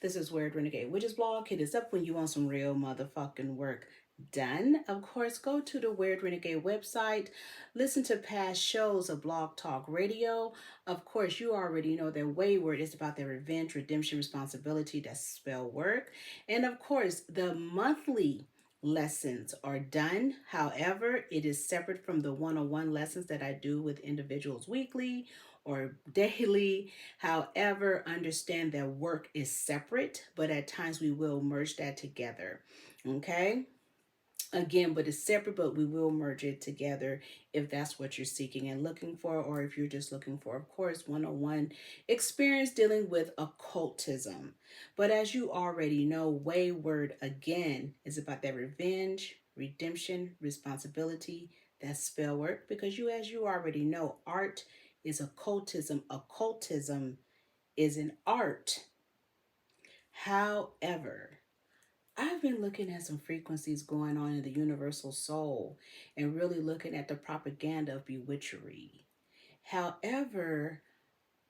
This is Weird Renegade Witches blog. Hit us up when you want some real motherfucking work done. Of course, go to the Weird Renegade website. Listen to past shows of Blog Talk Radio. Of course, you already know that Wayward is about their revenge, redemption, responsibility. That's Spellwork. And of course, the monthly lessons are done. However, it is separate from the one-on-one lessons that I do with individuals weekly or daily. However, understand that work is separate, but at times we will merge that together. Okay? Again, but it's separate, but we will merge it together if that's what you're seeking and looking for, or if you're just looking for, of course, one-on-one experience dealing with occultism. But as you already know, Wayward again is about that revenge, redemption, responsibility, that spell work, because as you already know, art is occultism. Occultism is an art. However, I've been looking at some frequencies going on in the universal soul and really looking at the propaganda of bewitchery. However,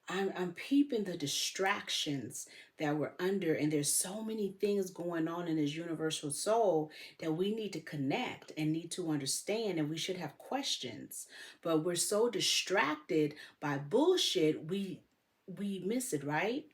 I'm peeping the distractions that we're under, and there's so many things going on in this universal soul that we need to connect and need to understand, and we should have questions. But we're so distracted by bullshit, we miss it, right?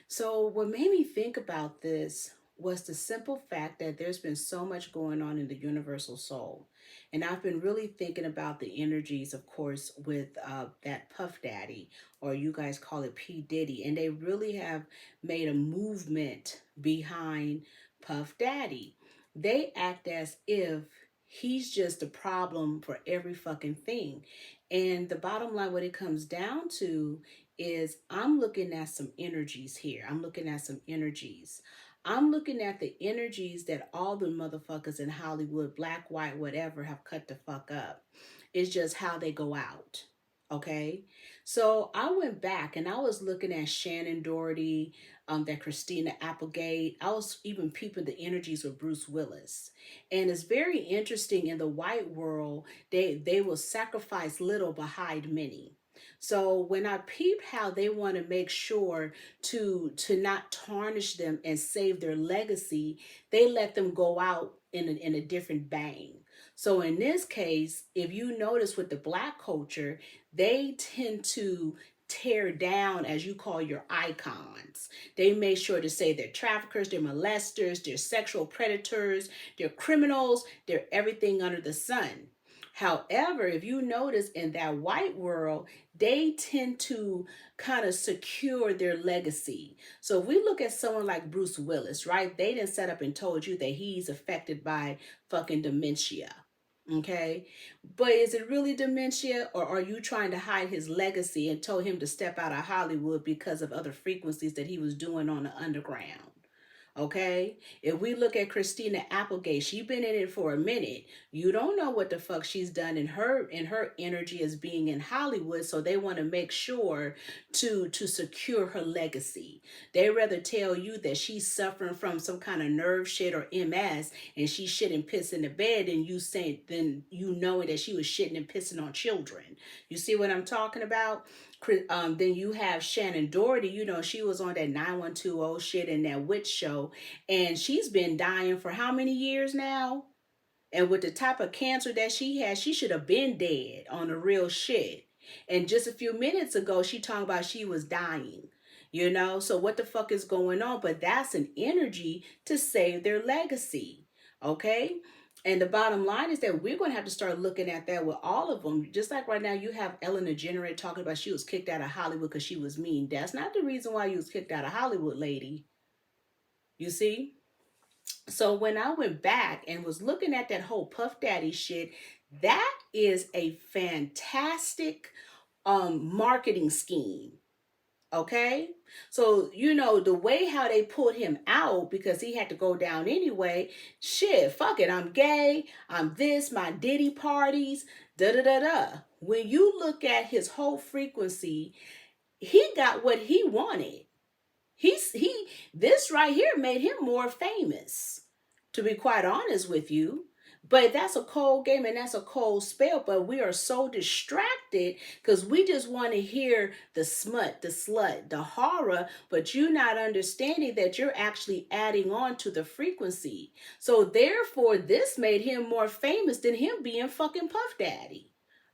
So, what made me think about this was the simple fact that there's been so much going on in the universal soul. And I've been really thinking about the energies, of course, with that Puff Daddy, or you guys call it P. Diddy. And they really have made a movement behind Puff Daddy. They act as if he's just a problem for every fucking thing. And the bottom line, what it comes down to is I'm looking at some energies here. I'm looking at some energies. I'm looking at the energies that all the motherfuckers in Hollywood, black, white, whatever, have cut the fuck up. It's just how they go out. Okay. So I went back and I was looking at Shannon Doherty, that Christina Applegate. I was even peeping the energies of Bruce Willis. And it's very interesting in the white world, they will sacrifice little but hide many. So when I peep how they want to make sure to not tarnish them and save their legacy, they let them go out in a different bang. So in this case, if you notice with the black culture, they tend to tear down, as you call, your icons. They make sure to say they're traffickers, they're molesters, they're sexual predators, they're criminals, they're everything under the sun. However, if you notice in that white world, they tend to kind of secure their legacy. So if we look at someone like Bruce Willis, right? They didn't set up and told you that he's affected by fucking dementia. Okay. But is it really dementia, or are you trying to hide his legacy and told him to step out of Hollywood because of other frequencies that he was doing on the underground? Okay, if we look at Christina Applegate, she been in it for a minute. You don't know what the fuck she's done in her energy as being in Hollywood, so they want to make sure to secure her legacy. They rather tell you that she's suffering from some kind of nerve shit or MS, and she's shitting and pissing in the bed, and you say then you knowing that she was shitting and pissing on children. You see what I'm talking about? Then you have Shannon Doherty. You know, she was on that 9120 shit and that witch show, and she's been dying for how many years now? And with the type of cancer that she has, she should have been dead on the real shit. And just a few minutes ago, she talked about she was dying. You know, so what the fuck is going on? But that's an energy to save their legacy. Okay? And the bottom line is that we're going to have to start looking at that with all of them. Just like right now, you have Ellen DeGeneres talking about she was kicked out of Hollywood because she was mean. That's not the reason why you was kicked out of Hollywood, lady. You see? So when I went back and was looking at that whole Puff Daddy shit, that is a fantastic marketing scheme. Okay, so you know the way how they put him out because he had to go down anyway. Shit, fuck it, I'm gay, I'm this, my Diddy parties, da da da da. When you look at his whole frequency, he got what he wanted. He this right here made him more famous, to be quite honest with you. But that's a cold game and that's a cold spell. But we are so distracted because we just want to hear the smut, the slut, the horror, but you're not understanding that you're actually adding on to the frequency. So therefore, this made him more famous than him being fucking Puff Daddy.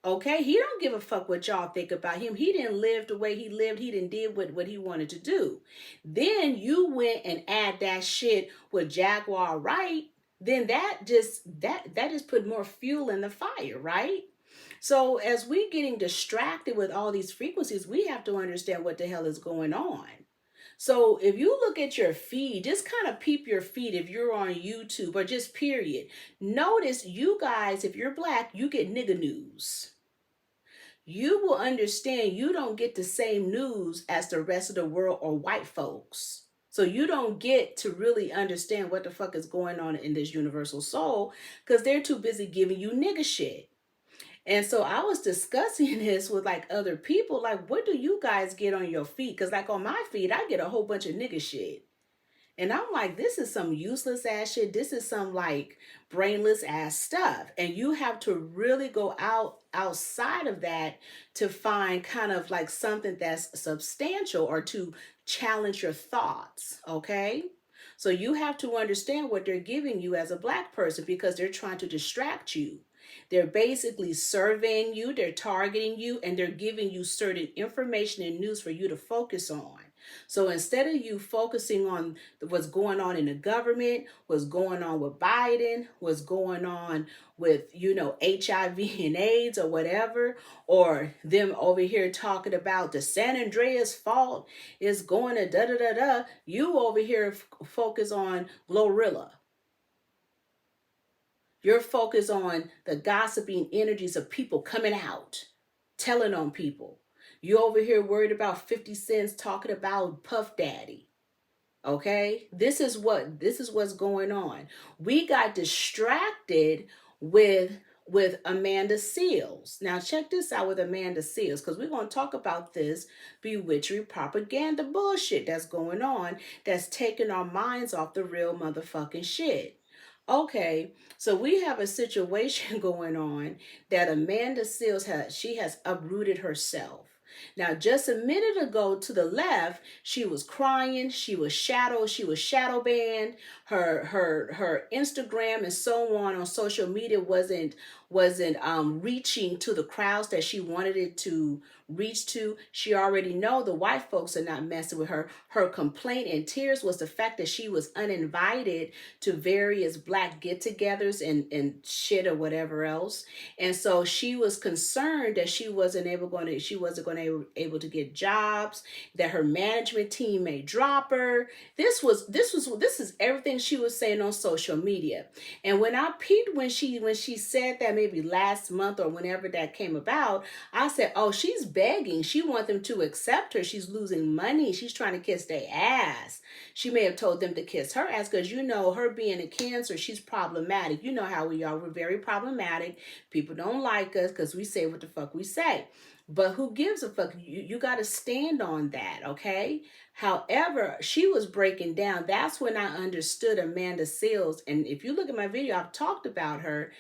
Okay, he don't give a fuck what y'all think about him. He didn't live the way he lived. He didn't did what he wanted to do. Then you went and add that shit with Jaguar Wright. Then that just put more fuel in the fire, right? So as we getting distracted with all these frequencies, we have to understand what the hell is going on. So if you look at your feed, just kind of peep your feed if you're on YouTube or just period. Notice you guys, if you're black, you get nigga news. You will understand you don't get the same news as the rest of the world or white folks. So you don't get to really understand what the fuck is going on in this universal soul because they're too busy giving you nigga shit. And so I was discussing this with like other people, like, what do you guys get on your feed? Because like on my feed, I get a whole bunch of nigga shit. And I'm like, this is some useless ass shit. This is some like brainless ass stuff. And you have to really go outside of that to find kind of like something that's substantial or to challenge your thoughts. Okay. So you have to understand what they're giving you as a black person because they're trying to distract you. They're basically surveying you, they're targeting you, and they're giving you certain information and news for you to focus on. So instead of you focusing on what's going on in the government, what's going on with Biden, what's going on with, HIV and AIDS or whatever, or them over here talking about the San Andreas fault is going to da da da da, you over here focus on Glorilla. You're focused on the gossiping energies of people coming out, telling on people. You over here worried about 50 cents talking about Puff Daddy. Okay? This is what's going on. We got distracted with Amanda Seales. Now check this out with Amanda Seales, because we're going to talk about this bewitchery propaganda bullshit that's going on that's taking our minds off the real motherfucking shit. Okay, so we have a situation going on that Amanda Seales has uprooted herself. Now, just a minute ago to the left, she was crying, she was shadow banned. Her Instagram and so on social media wasn't reaching to the crowds that she wanted it to reach to. She already know the white folks are not messing with her. Her complaint and tears was the fact that she was uninvited to various black get-togethers and shit or whatever else. And so she was concerned that she wasn't going to able to get jobs, that her management team may drop her. This is everything she was saying on social media. And when I peeped when she said that maybe last month or whenever that came about, I said, oh, she's begging. She wants them to accept her. She's losing money. She's trying to kiss their ass. She may have told them to kiss her ass because, her being a Cancer, she's problematic. You know how we are. We're very problematic. People don't like us because we say what the fuck we say. But who gives a fuck? You got to stand on that, okay? However, she was breaking down. That's when I understood Amanda Seales. And if you look at my video, I've talked about her.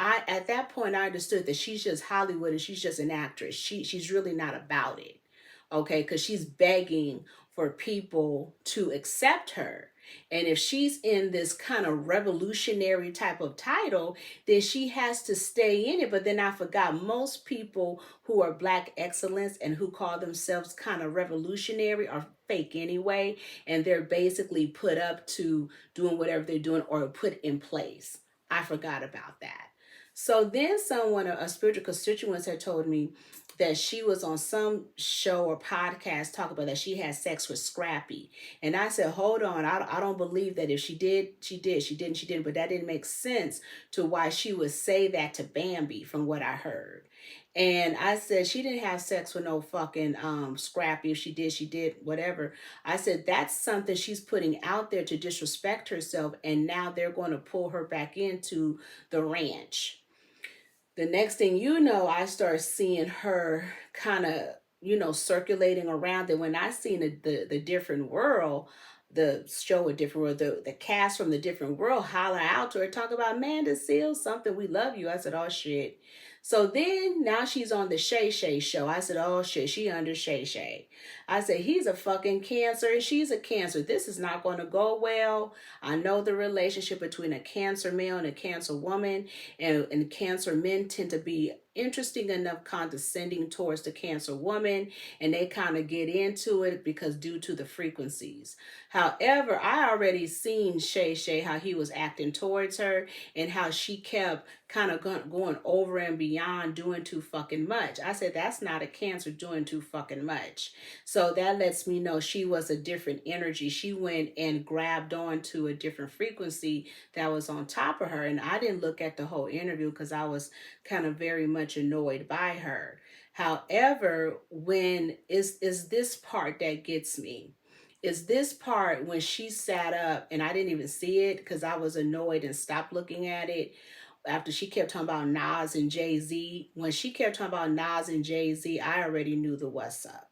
At that point, I understood that she's just Hollywood and she's just an actress. She's really not about it, okay? Because she's begging for people to accept her. And if she's in this kind of revolutionary type of title, then she has to stay in it. But then I forgot most people who are black excellence and who call themselves kind of revolutionary are fake anyway. And they're basically put up to doing whatever they're doing or put in place. I forgot about that. So then a spiritual constituent had told me that she was on some show or podcast talking about that she had sex with Scrappy. And I said, hold on, I don't believe that. If she did, she did. She didn't. But that didn't make sense to why she would say that to Bambi from what I heard. And I said, she didn't have sex with no fucking Scrappy. If she did, whatever. I said, that's something she's putting out there to disrespect herself. And now they're going to pull her back into the ranch. The next thing you know, I start seeing her kind of, circulating around. And when I seen the different world, the show A Different World, the cast from The Different World holler out to her, talk about Amanda Seals, something, we love you. I said, oh shit. So then now she's on the Shay Shay show. I said, oh shit, she under Shay Shay. I said, he's a fucking Cancer and she's a Cancer. This is not going to go well. I know the relationship between a Cancer male and a Cancer woman, and Cancer men tend to be interesting enough condescending towards the Cancer woman, and they kind of get into it because due to the frequencies. However, I already seen Shay Shay, how he was acting towards her and how she kept kind of going over and beyond, doing too fucking much. I said, that's not a Cancer doing too fucking much. So that lets me know she was a different energy. She went and grabbed on to a different frequency that was on top of her. And I didn't look at the whole interview because I was kind of very much annoyed by her. However, when is this part that gets me? Is this part when she sat up and I didn't even see it because I was annoyed and stopped looking at it after she kept talking about Nas and Jay-Z. When she kept talking about Nas and Jay-Z, I already knew the what's up.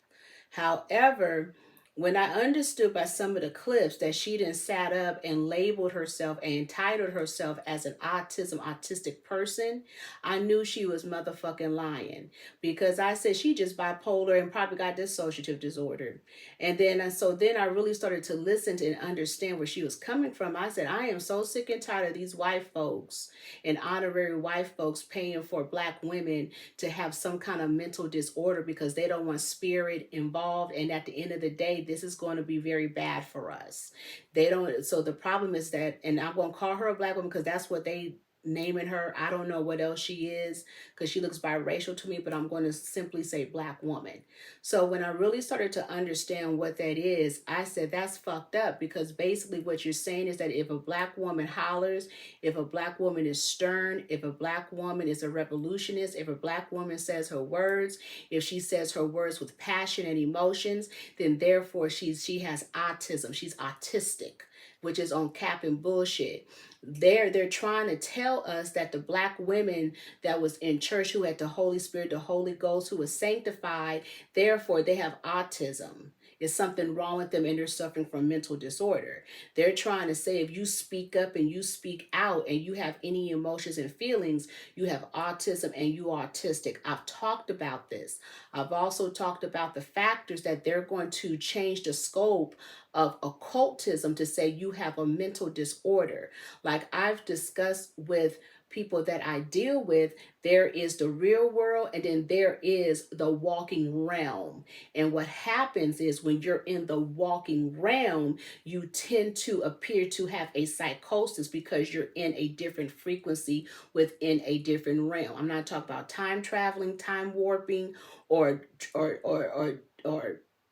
However, when I understood by some of the clips that she done sat up and labeled herself and entitled herself as an autistic person, I knew she was motherfucking lying, because I said she just bipolar and probably got dissociative disorder. And then I really started to listen to and understand where she was coming from. I said, I am so sick and tired of these white folks and honorary white folks paying for black women to have some kind of mental disorder because they don't want spirit involved. And at the end of the day, this is going to be very bad for us. They don't. So the problem is that, and I'm going to call her a black woman because that's what they naming her. I don't know what else she is because she looks biracial to me, but I'm going to simply say black woman. So when I really started to understand what that is, I said, that's fucked up, because basically what you're saying is that if a black woman hollers, if a black woman is stern, if a black woman is a revolutionist, if a black woman says her words, if she says her words with passion and emotions, then therefore she has autism. She's autistic, which is on cap and bullshit. They're trying to tell us that the black women that was in church, who had the Holy Spirit, the Holy Ghost, who was sanctified, therefore they have autism. Is something wrong with them and they're suffering from mental disorder. They're trying to say if you speak up and you speak out and you have any emotions and feelings, you have autism and you are autistic. I've talked about this. I've also talked about the factors that they're going to change the scope of occultism to say you have a mental disorder. Like I've discussed with people that I deal with, there is the real world and then there is the walking realm. And what happens is when you're in the walking realm, you tend to appear to have a psychosis because you're in a different frequency within a different realm. I'm not talking about time traveling, time warping, or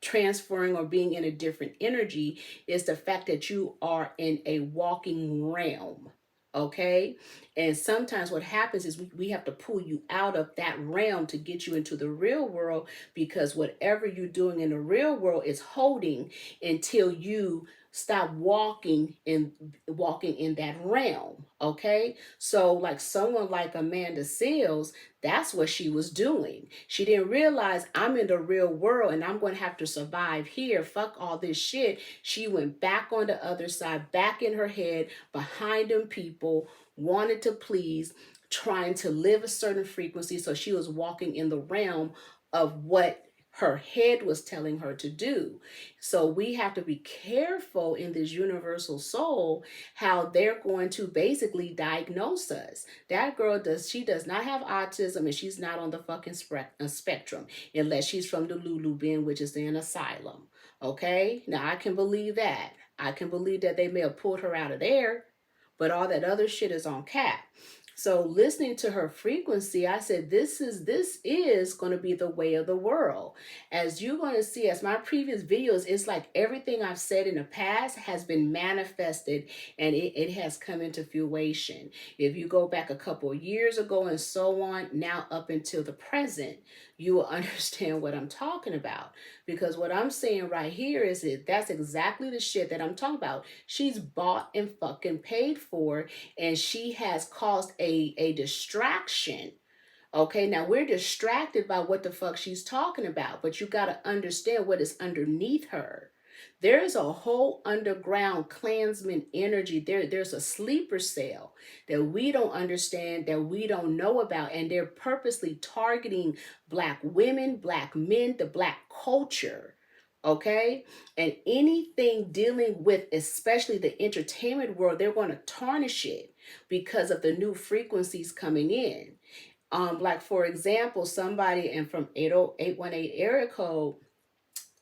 transferring or being in a different energy. Is the fact that you are in a walking realm. Okay. And sometimes what happens is we have to pull you out of that realm to get you into the real world, because whatever you're doing in the real world is holding until you stop walking in that realm. Okay. So like someone like Amanda Seals, that's what she was doing. She didn't realize I'm in the real world and I'm going to have to survive here. Fuck all this shit. She went back on the other side, back in her head, behind them people, wanted to please, trying to live a certain frequency. So she was walking in the realm of what her head was telling her to do. So we have to be careful in this universal soul how they're going to basically diagnose us. That girl she does not have autism and she's not on the fucking spectrum unless she's from the Lulu bin, which is an asylum. Okay? Now I can believe that. I can believe that they may have pulled her out of there, but all that other shit is on cap. So listening to her frequency, I said, this is going to be the way of the world. As you're going to see, as my previous videos, it's like everything I've said in the past has been manifested and it has come into fruition. If you go back a couple of years ago and so on, now up until the present, you will understand what I'm talking about. Because what I'm saying right here is that's exactly the shit that I'm talking about. She's bought and fucking paid for, and she has caused a distraction. Okay, now we're distracted by what the fuck she's talking about, but you got to understand what is underneath her. There is a whole underground Klansman energy. There's a sleeper cell that we don't understand, that we don't know about, and they're purposely targeting Black women, Black men, the Black culture. Okay, and anything dealing with, especially the entertainment world, they're going to tarnish it because of the new frequencies coming in. Like for example, somebody and from 80818 area code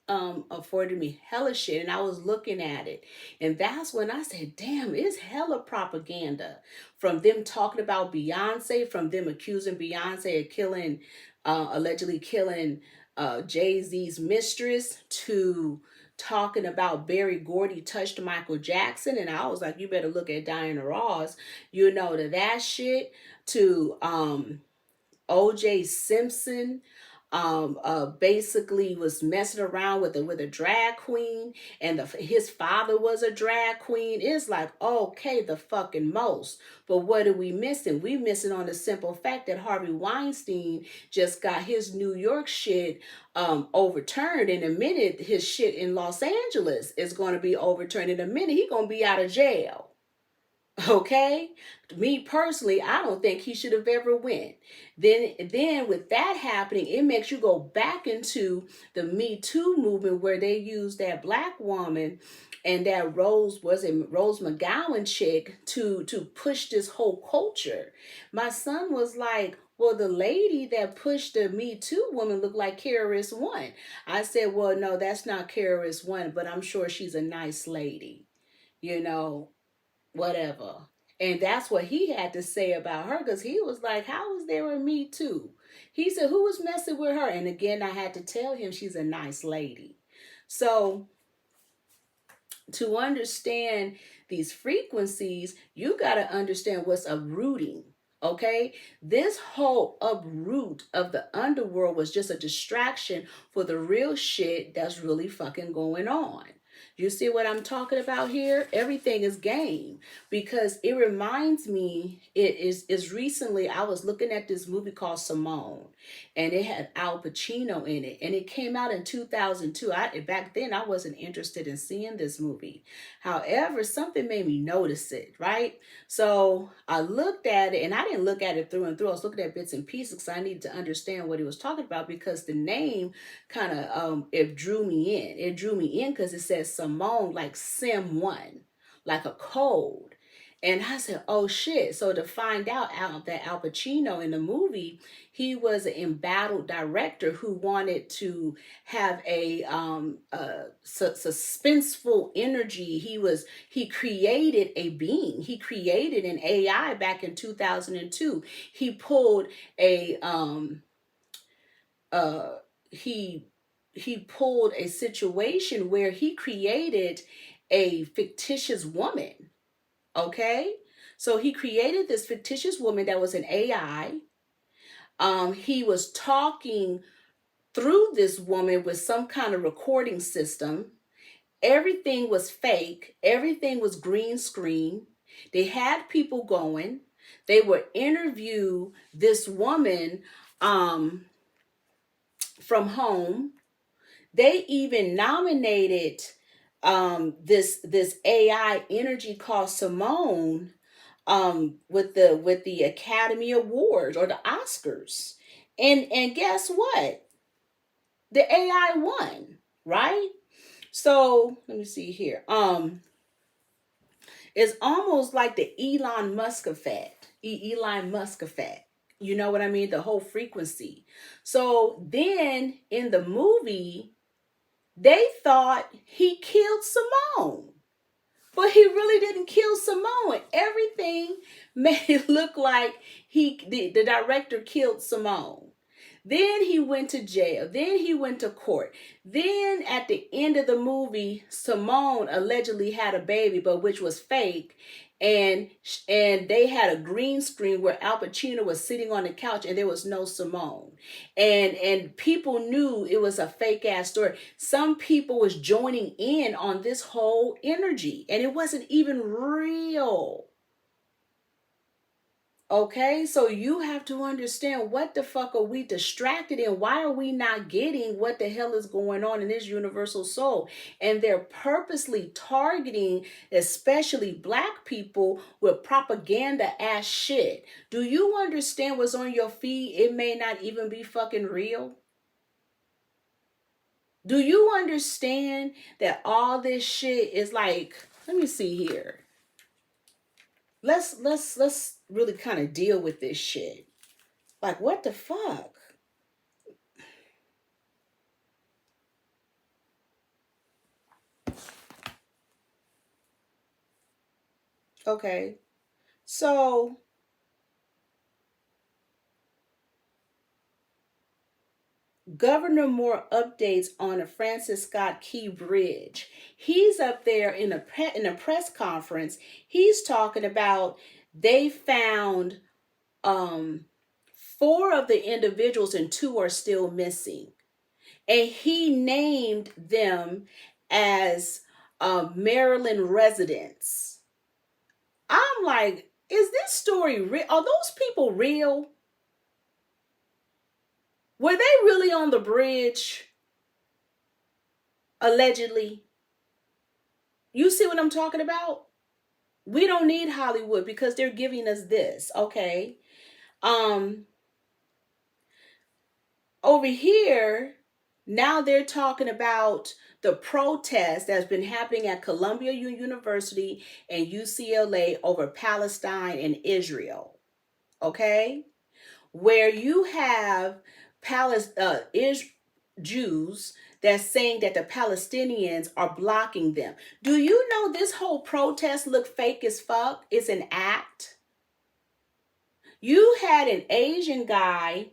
afforded me hella shit, and I was looking at it, and that's when I said, damn, it's hella propaganda, from them talking about Beyonce, from them accusing Beyonce of killing, allegedly killing Jay-Z's mistress, to talking about Barry Gordy touched Michael Jackson, and I was like, you better look at Diana Ross, to that shit, to OJ Simpson basically was messing around with a drag queen, and his father was a drag queen. It's like, okay, the fucking most. But what are we missing? We missing on the simple fact that Harvey Weinstein just got his New York shit overturned. In a minute, his shit in Los Angeles is going to be overturned. In a minute, he's going to be out of jail. Okay, me personally, I don't think he should have ever went. Then with that happening, it makes you go back into the Me Too movement, where they used that Black woman and that Rose McGowan chick to push this whole culture. My son was like, well, the lady that pushed the Me Too woman looked like KRS-One. I said, well, no, that's not KRS-One, but I'm sure she's a nice lady, you know whatever. And that's what he had to say about her, because he was like, how was there a Me Too? He said, who was messing with her? And again, I had to tell him she's a nice lady. So to understand these frequencies, you got to understand what's uprooting. Okay, this whole uproot of the underworld was just a distraction for the real shit that's really fucking going on. You see what I'm talking about here? Everything is game, because it reminds me, is recently I was looking at this movie called Simone, and it had Al Pacino in it, and it came out in 2002. Back then I wasn't interested in seeing this movie. However, something made me notice it, right? So I looked at it, and I didn't look at it through and through. I was looking at bits and pieces because I needed to understand what he was talking about, because the name kind of it drew me in. It drew me in because it says Simone, like Sim One, like a code. And I said, oh shit. So to find out that Al Pacino in the movie, he was an embattled director who wanted to have a suspenseful energy. He created a being. He created an AI back in 2002. He pulled a he pulled a situation where he created a fictitious woman. Okay, so he created this fictitious woman that was an AI. He was talking through this woman with some kind of recording system. Everything was fake. Everything was green screen. They had people going. They would interview this woman from home. They even nominated this AI energy called Simone with the Academy Awards or the Oscars. And guess what? The AI won, right? So let me see here. It's almost like the Elon Musk effect. Elon Musk effect. You know what I mean? The whole frequency. So then in the movie, they thought he killed Simone. But he really didn't kill Simone. Everything made it look like the director killed Simone. Then he went to jail. Then he went to court. Then at the end of the movie, Simone allegedly had a baby, but which was fake. And they had a green screen where Al Pacino was sitting on the couch and there was no Simone. And people knew it was a fake ass story. Some people was joining in on this whole energy, and it wasn't even real. Okay, so you have to understand what the fuck are we distracted in? Why are we not getting what the hell is going on in this universal soul? And they're purposely targeting, especially black people, with propaganda ass shit. Do you understand what's on your feed? It may not even be fucking real. Do you understand that all this shit is like, let me see here. Let's really kind of deal with this shit. Like, what the fuck? Okay. So, Governor Moore updates on the Francis Scott Key Bridge. He's up there in a press conference. He's talking about they found um 4 of the individuals and 2 are still missing. And he named them as Maryland residents. I'm like, is this story real? Are those people real? Were they really on the bridge? Allegedly. You see what I'm talking about? We don't need Hollywood because they're giving us this, okay? Um Over here, now they're talking about the protest that's been happening at Columbia University and UCLA over Palestine and Israel, okay? Where you have Jews that's saying that the Palestinians are blocking them. Do you know this whole protest look fake as fuck? It's an act. You had an Asian guy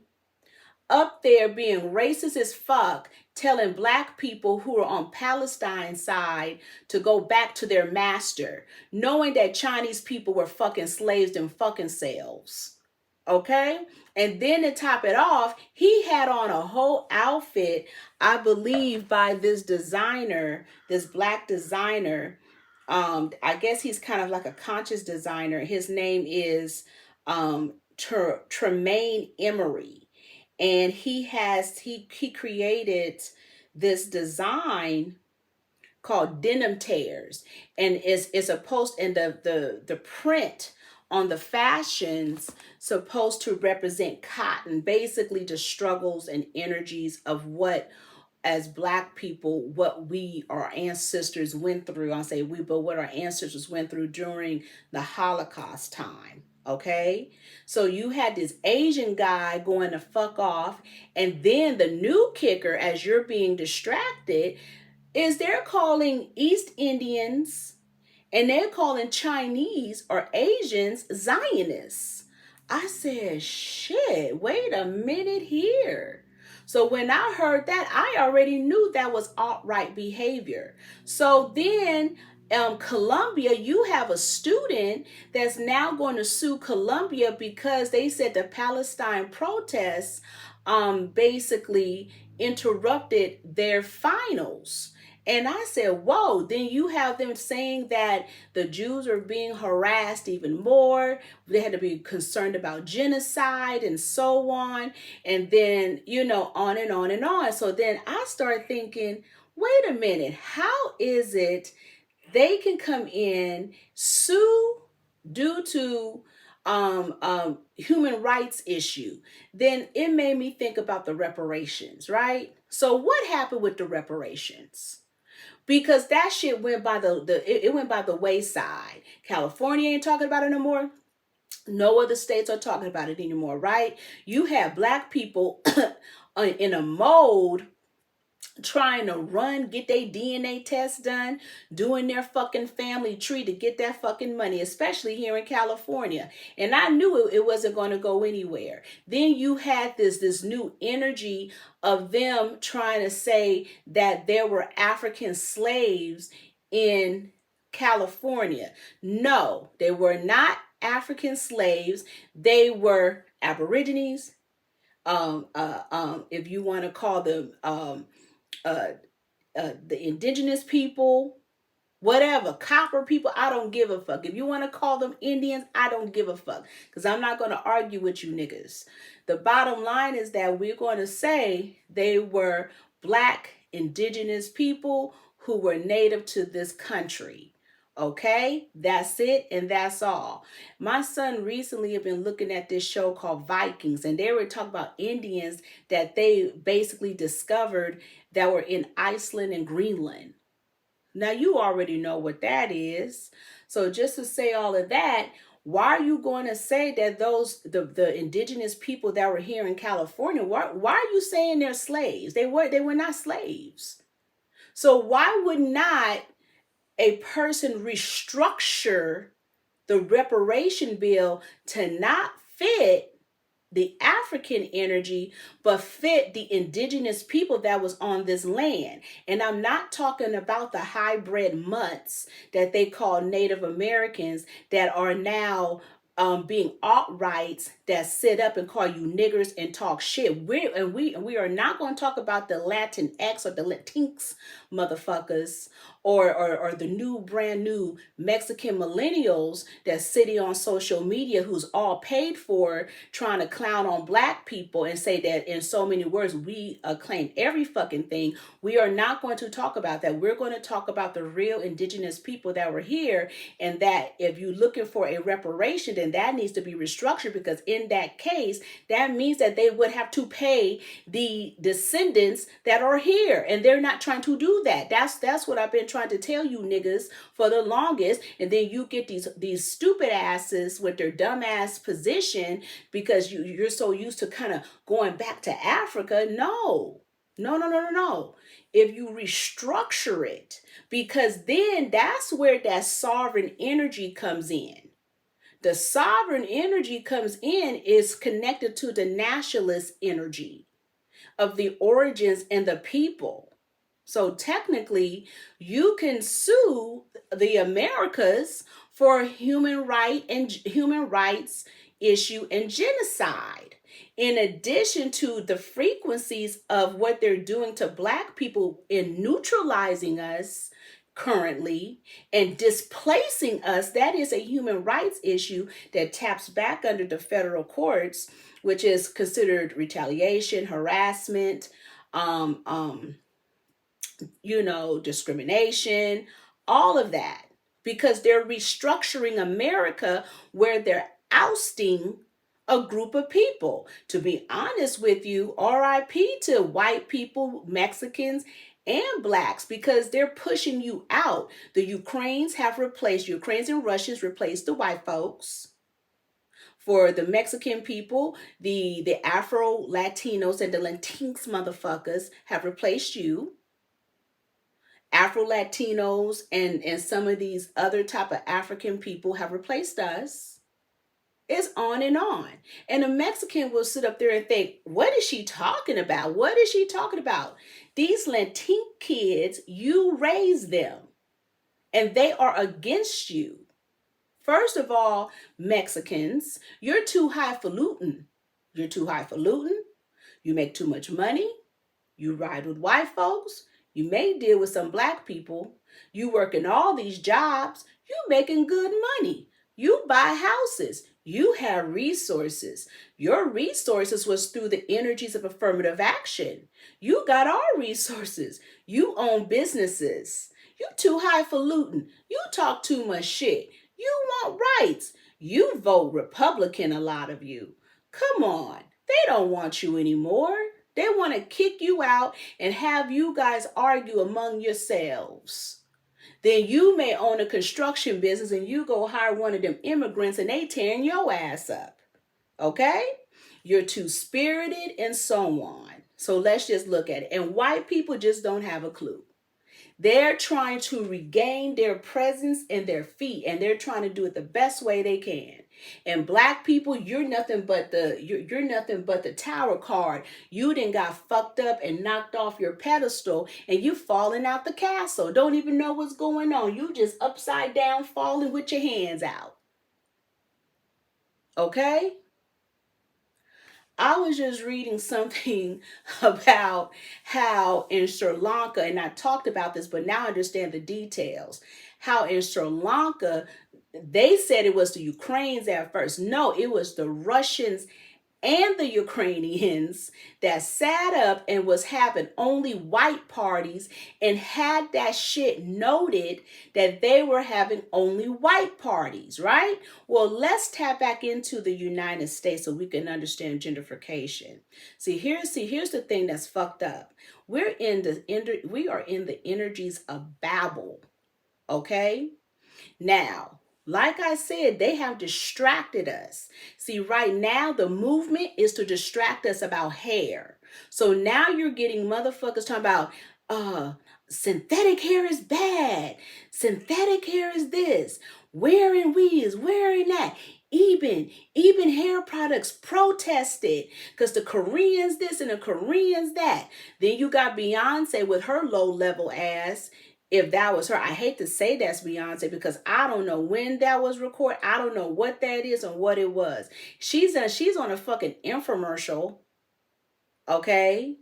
up there being racist as fuck, telling black people who are on Palestine's side to go back to their master, knowing that Chinese people were fucking slaves and fucking selves. Okay? And then to top it off, he had on a whole outfit, I believe, by this designer, this black designer. I guess he's kind of like a conscious designer. His name is Tremaine Emery. And he created this design called denim tears, and it's supposed, and the print on the fashions supposed to represent cotton, basically the struggles and energies of what, as black people, what we, our ancestors went through. I say we, but what our ancestors went through during the Holocaust time. Okay, so you had this Asian guy going to fuck off, and then the new kicker, as you're being distracted, is they're calling East Indians and they're calling Chinese or Asians Zionists. I said, shit, wait a minute here. So when I heard that, I already knew that was alt-right behavior. So then Columbia, you have a student that's now going to sue Columbia because they said the Palestine protests basically interrupted their finals. And I said, whoa, then you have them saying that the Jews are being harassed even more. They had to be concerned about genocide and so on. And then, on and on and on. So then I started thinking, wait a minute, how is it they can come in, sue due to human rights issue? Then it made me think about the reparations, right? So what happened with the reparations? Because that shit went by it went by the wayside. California ain't talking about it no more. No other states are talking about it anymore, right? You have black people in a mode trying to get their DNA test done, doing their fucking family tree to get that fucking money, especially here in California. And I knew it wasn't going to go anywhere. Then you had this new energy of them trying to say that there were African slaves in California. No, they were not African slaves. They were Aborigines. If you want to call them the indigenous people, Whatever, copper people, I don't give a fuck. If you want to call them Indians, I don't give a fuck, because I'm not going to argue with you niggas. The bottom line is that we're going to say they were black indigenous people who were native to this country. Okay, that's it, and that's all. My son recently have been looking at this show called Vikings, and they were talking about Indians that they basically discovered that were in Iceland and Greenland. Now you already know what that is. So just to say all of that, why are you going to say that the indigenous people that were here in California, why are you saying they're slaves? They were not slaves. So why would not a person restructure the reparation bill to not fit the African energy, but fit the indigenous people that was on this land? And I'm not talking about the hybrid mutts that they call Native Americans that are now being alt-rights that sit up and call you niggers and talk shit. We are not going to talk about the Latin X or the Latinx motherfuckers, or the new brand new Mexican millennials that's sitting on social media who's all paid for trying to clown on black people and say that in so many words we claim every fucking thing. We are not going to talk about that. We're going to talk about the real indigenous people that were here, and that if you're looking for a reparation, then that needs to be restructured, because in that case, that means that they would have to pay the descendants that are here, and they're not trying to do that. That's what I've been trying to tell you niggas for the longest. And then you get these stupid asses with their dumb ass position because you're so used to kind of going back to Africa. No. If you restructure it, because then that's where that sovereign energy comes in. The sovereign energy comes in is connected to the nationalist energy of the origins and the people. So technically, you can sue the Americas for human rights issue and genocide. In addition to the frequencies of what they're doing to black people in neutralizing us currently and displacing us, that is a human rights issue that taps back under the federal courts, which is considered retaliation, harassment, discrimination, all of that, because they're restructuring America where they're ousting a group of people. To be honest with you, RIP to white people, Mexicans, and blacks, because they're pushing you out. The Ukrainians and Russians replaced the white folks. For the Mexican people, the Afro Latinos and the Latinx motherfuckers have replaced you. Afro Latinos and some of these other type of African people have replaced us. It's on and on. And a Mexican will sit up there and think, what is she talking about? What is she talking about? These Latin kids, you raise them and they are against you. First of all, Mexicans, you're too highfalutin. You're too highfalutin. You make too much money. You ride with white folks. You may deal with some black people. You work in all these jobs. You making good money. You buy houses. You have resources. Your resources was through the energies of affirmative action. You got our resources. You own businesses. You too highfalutin. You talk too much shit. You want rights. You vote Republican, a lot of you. Come on. They don't want you anymore. They want to kick you out and have you guys argue among yourselves. Then you may own a construction business and you go hire one of them immigrants and they tearing your ass up. Okay? You're too spirited and so on. So let's just look at it. And white people just don't have a clue. They're trying to regain their presence and their feet, and they're trying to do it the best way they can. And black people, you're nothing but the tower card. You done got fucked up and knocked off your pedestal, and you falling out the castle. Don't even know what's going on. You just upside down falling with your hands out. Okay? I was just reading something about how in Sri Lanka, and I talked about this, but now I understand the details, how in Sri Lanka, they said it was the Ukrainians at first. No, it was the Russians and the Ukrainians that sat up and was having only white parties and had that shit noted that they were having only white parties, right? Well, let's tap back into the United States so we can understand gentrification. Here's the thing that's fucked up. We are in the energies of Babel, okay? Now, like I said, they have distracted us. See, right now, the movement is to distract us about hair. So now you're getting motherfuckers talking about, synthetic hair is bad. Synthetic hair is this. Wearing weaves, wearing that. Even hair products protested because the Koreans this and the Koreans that. Then you got Beyonce with her low level ass. If that was her, I hate to say that's Beyonce because I don't know when that was recorded. I don't know what that is and what it was. She's on a fucking infomercial, okay?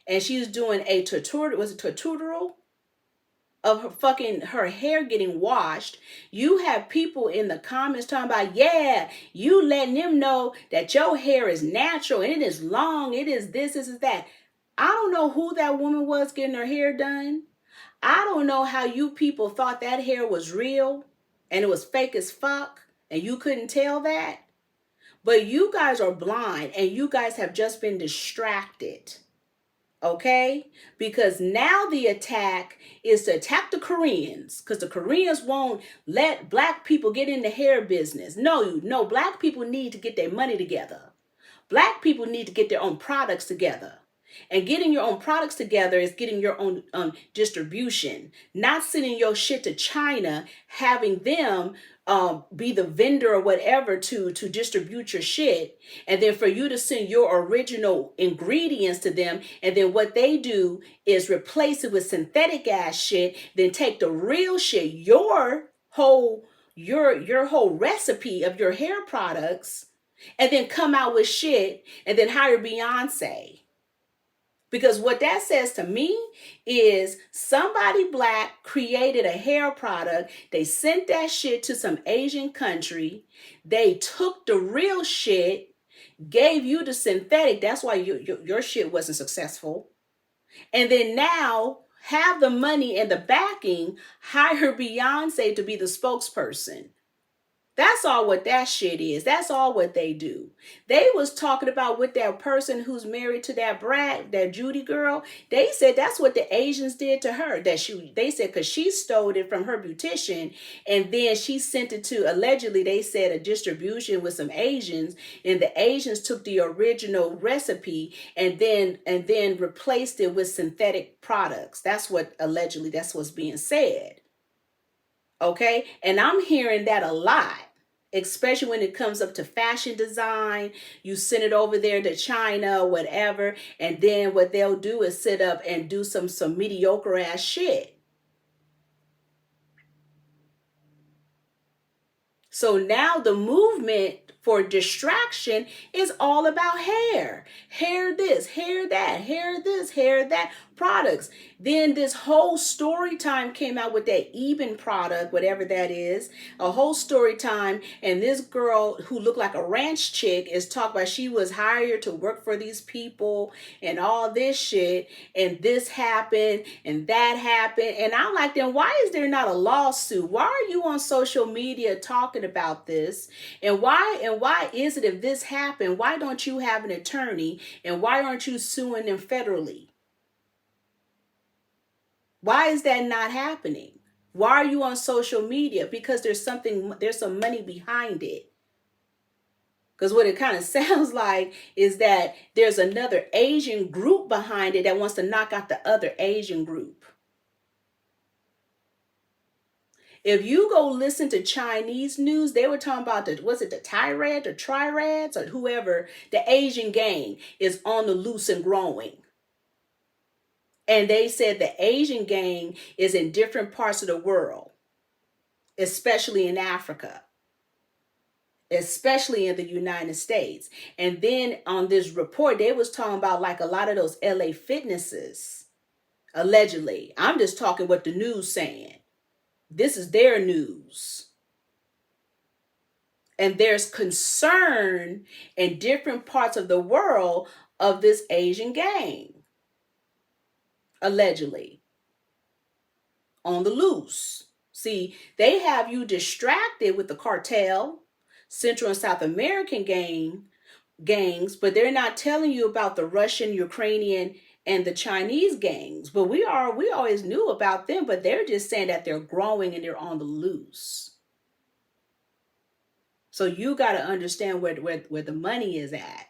And she's doing a tutorial. Was it tutorial? Of her hair getting washed. You have people in the comments talking about, yeah, you letting them know that your hair is natural and it is long, it is this is that. I don't know who that woman was getting her hair done. I don't know how you people thought that hair was real and it was fake as fuck and you couldn't tell that. But you guys are blind and you guys have just been distracted. Okay? Because now the attack is to attack the Koreans because the Koreans won't let black people get in the hair business. No, black people need to get their money together. Black people need to get their own products together. And getting your own products together is getting your own distribution, not sending your shit to China, having them be the vendor or whatever to distribute your shit. And then for you to send your original ingredients to them. And then what they do is replace it with synthetic ass shit, then take the real shit, your whole recipe of your hair products, and then come out with shit and then hire Beyonce. Because what that says to me is somebody black created a hair product. They sent that shit to some Asian country. They took the real shit, gave you the synthetic. That's why your shit wasn't successful. And then now have the money and the backing, hire Beyonce to be the spokesperson. That's all what that shit is. That's all what they do. They was talking about with that person who's married to that brat, that Judy girl. They said that's what the Asians did to her. They said because she stole it from her beautician and then she sent it to, allegedly, they said a distribution with some Asians, and the Asians took the original recipe and then replaced it with synthetic products. That's what's being said. Okay, and I'm hearing that a lot, especially when it comes up to fashion design. You send it over there to China, whatever, and then what they'll do is sit up and do some mediocre ass shit. So now the movement for distraction is all about hair. Hair this, hair that, hair this, hair that products. Then this whole story time came out with that Eben product, whatever that is, a whole story time. And this girl who looked like a ranch chick is talking about she was hired to work for these people and all this shit. And this happened and that happened. And I'm like, then why is there not a lawsuit? Why are you on social media talking about this? And why is it if this happened, why don't you have an attorney? And why aren't you suing them federally? Why is that not happening? Why are you on social media? Because there's some money behind it. Because what it kind of sounds like is that there's another Asian group behind it that wants to knock out the other Asian group. If you go listen to Chinese news, they were talking about the Tirads or Trirads or whoever, the Asian gang is on the loose and growing. And they said the Asian gang is in different parts of the world, especially in Africa, especially in the United States. And then on this report, they was talking about like a lot of those LA fitnesses, allegedly. I'm just talking what the news saying. This is their news. And there's concern in different parts of the world of this Asian gang, allegedly, on the loose. See, they have you distracted with the cartel, Central and South American gangs, but they're not telling you about the Russian, Ukrainian, and the Chinese gangs. But we always knew about them, but they're just saying that they're growing and they're on the loose. So you got to understand where the money is at.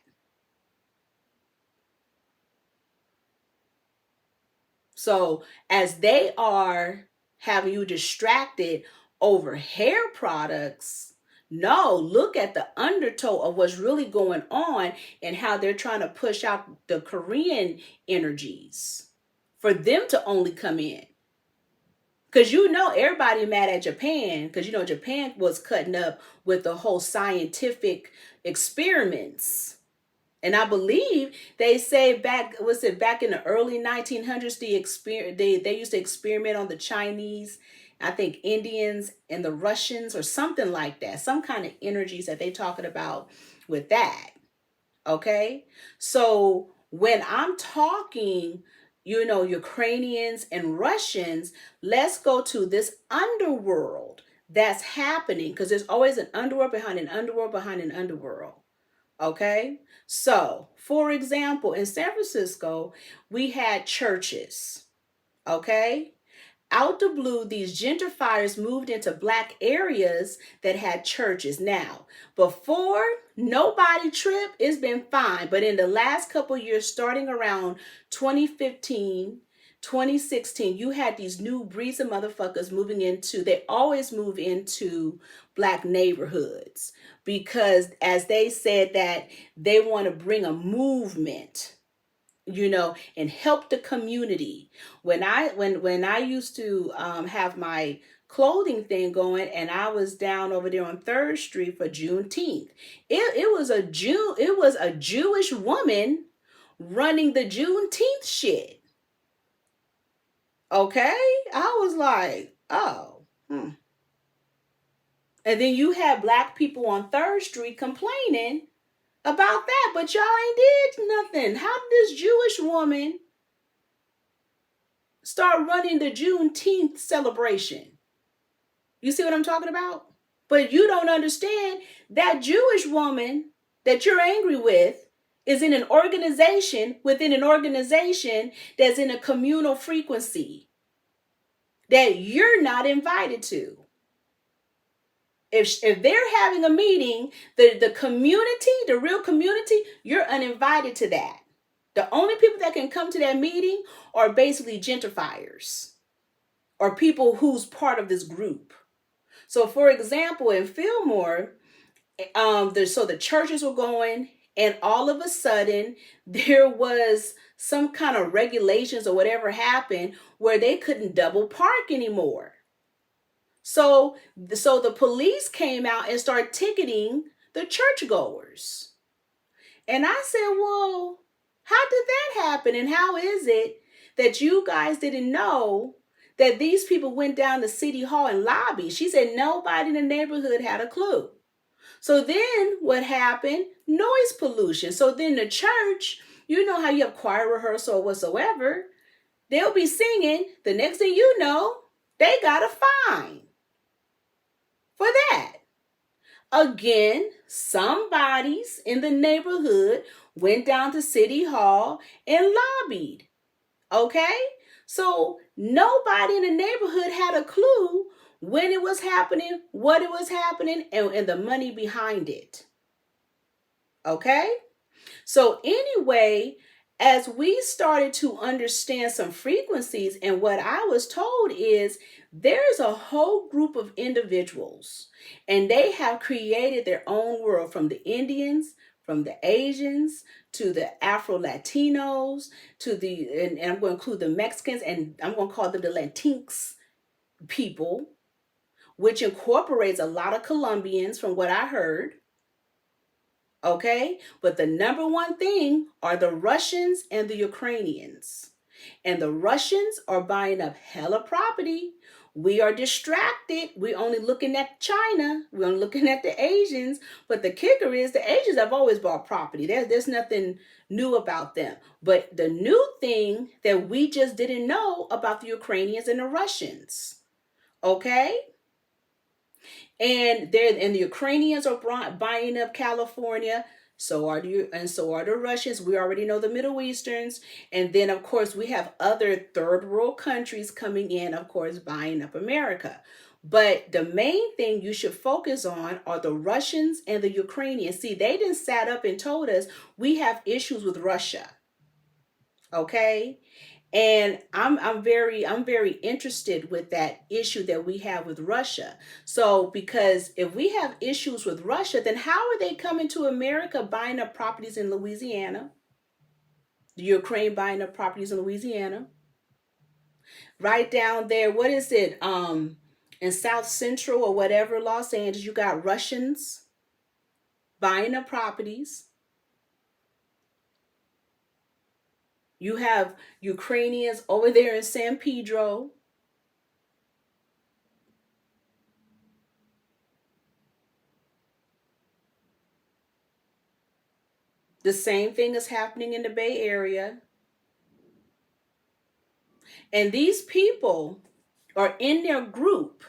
So as they are having you distracted over hair products, no, look at the undertow of what's really going on and how they're trying to push out the Korean energies for them to only come in. Because everybody mad at Japan, because Japan was cutting up with the whole scientific experiments. And I believe they say back in the early 1900s, they used to experiment on the Chinese, I think Indians and the Russians or something like that. Some kind of energies that they talking about with that. Okay? So when I'm talking, Ukrainians and Russians, let's go to this underworld that's happening, because there's always an underworld behind an underworld behind an underworld. Okay? So, for example, in San Francisco, we had churches. Okay? Out the blue, these gentrifiers moved into black areas that had churches. Now, before, nobody tripped, it's been fine. But in the last couple of years, starting around 2015, 2016, you had these new breeds of motherfuckers they always move into black neighborhoods, because as they said that they want to bring a movement, and help the community. When I used to have my clothing thing going, and I was down over there on 3rd Street for Juneteenth, it was a Jewish woman running the Juneteenth shit. Okay, I was like, oh. And then you had black people on 3rd Street complaining about that, but y'all ain't did nothing. How did this Jewish woman start running the Juneteenth celebration? You see what I'm talking about? But you don't understand that Jewish woman that you're angry with is in an organization within an organization that's in a communal frequency that you're not invited to. If they're having a meeting, the community, the real community, you're uninvited to that. The only people that can come to that meeting are basically gentrifiers or people who's part of this group. So, for example, in Fillmore, the churches were going, and all of a sudden there was some kind of regulations or whatever happened where they couldn't double park anymore. So the police came out and started ticketing the churchgoers. And I said, well, how did that happen? And how is it that you guys didn't know that these people went down to City Hall and lobbied? She said nobody in the neighborhood had a clue. So then what happened? Noise pollution. So then the church, you know how you have choir rehearsal or whatsoever, they'll be singing. The next thing you know, they got a fine for that. Again, somebody's in the neighborhood went down to City Hall and lobbied. Okay? So nobody in the neighborhood had a clue when it was happening, what it was happening, and the money behind it. Okay? So anyway, as we started to understand some frequencies, and what I was told is there's a whole group of individuals, and they have created their own world, from the Indians, from the Asians, to the Afro-Latinos, and I'm going to include the Mexicans, and I'm going to call them the Latinx people, which incorporates a lot of Colombians from what I heard. Okay, but the number one thing are the Russians and the Ukrainians. And the Russians are buying up hella property We are distracted. We're only looking at China. We're only looking at the Asians. But the kicker is the Asians have always bought property. There's nothing new about them. But the new thing that we just didn't know about the Ukrainians and the Russians. Okay? And the Ukrainians are buying up California. So are the Russians. We already know the Middle Easterns, and then of course we have other third world countries coming in, of course, buying up America. But the main thing you should focus on are the Russians and the Ukrainians. See, they didn't sat up and told us we have issues with Russia. Okay, and I'm very interested with that issue that we have with Russia. So because if we have issues with Russia, then how are they coming to America buying up properties in Louisiana? The Ukraine buying up properties in Louisiana. Right down there, what is it? In South Central or whatever, Los Angeles, you got Russians buying up properties. You have Ukrainians over there in San Pedro. The same thing is happening in the Bay Area. And these people are in their group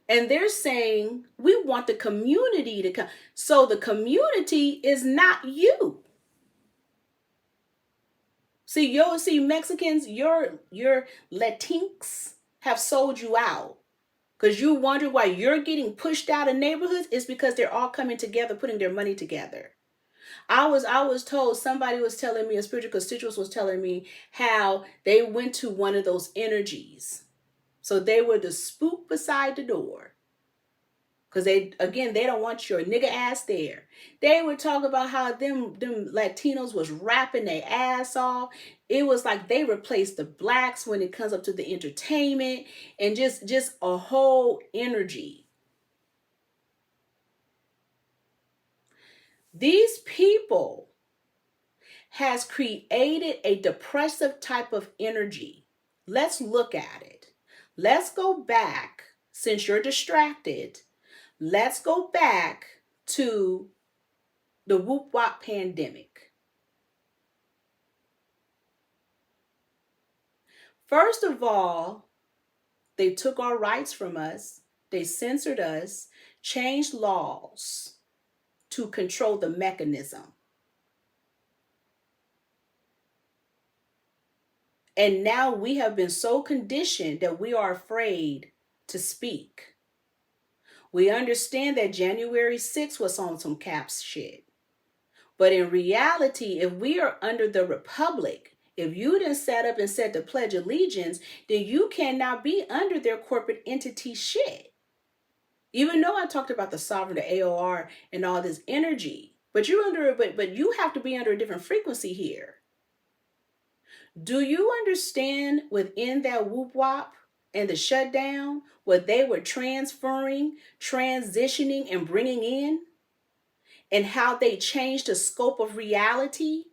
and they're saying, we want the community to come. So the community is not you. See, Mexicans, your Latinx have sold you out. Because you wonder why you're getting pushed out of neighborhoods. It's because they're all coming together, putting their money together. I was told, somebody was telling me, a spiritual constituent was telling me how they went to one of those energies. So they were the spook beside the door. Because they don't want your nigga ass there. They would talk about how them Latinos was rapping their ass off. It was like they replaced the blacks when it comes up to the entertainment and just a whole energy. These people has created a depressive type of energy. Let's look at it. Let's go back, since you're distracted, let's go back to the whoop wop pandemic. First of all, they took our rights from us. They censored us, changed laws to control the mechanism. And now we have been so conditioned that we are afraid to speak. We understand that January 6th was on some caps shit. But in reality, if we are under the Republic, if you didn't set up and said the Pledge of Allegiance, then you cannot be under their corporate entity shit. Even though I talked about the sovereign, the AOR, and all this energy, but you have to be under a different frequency here. Do you understand within that whoop wop and the shutdown what they were transferring, transitioning, and bringing in? And how they changed the scope of reality?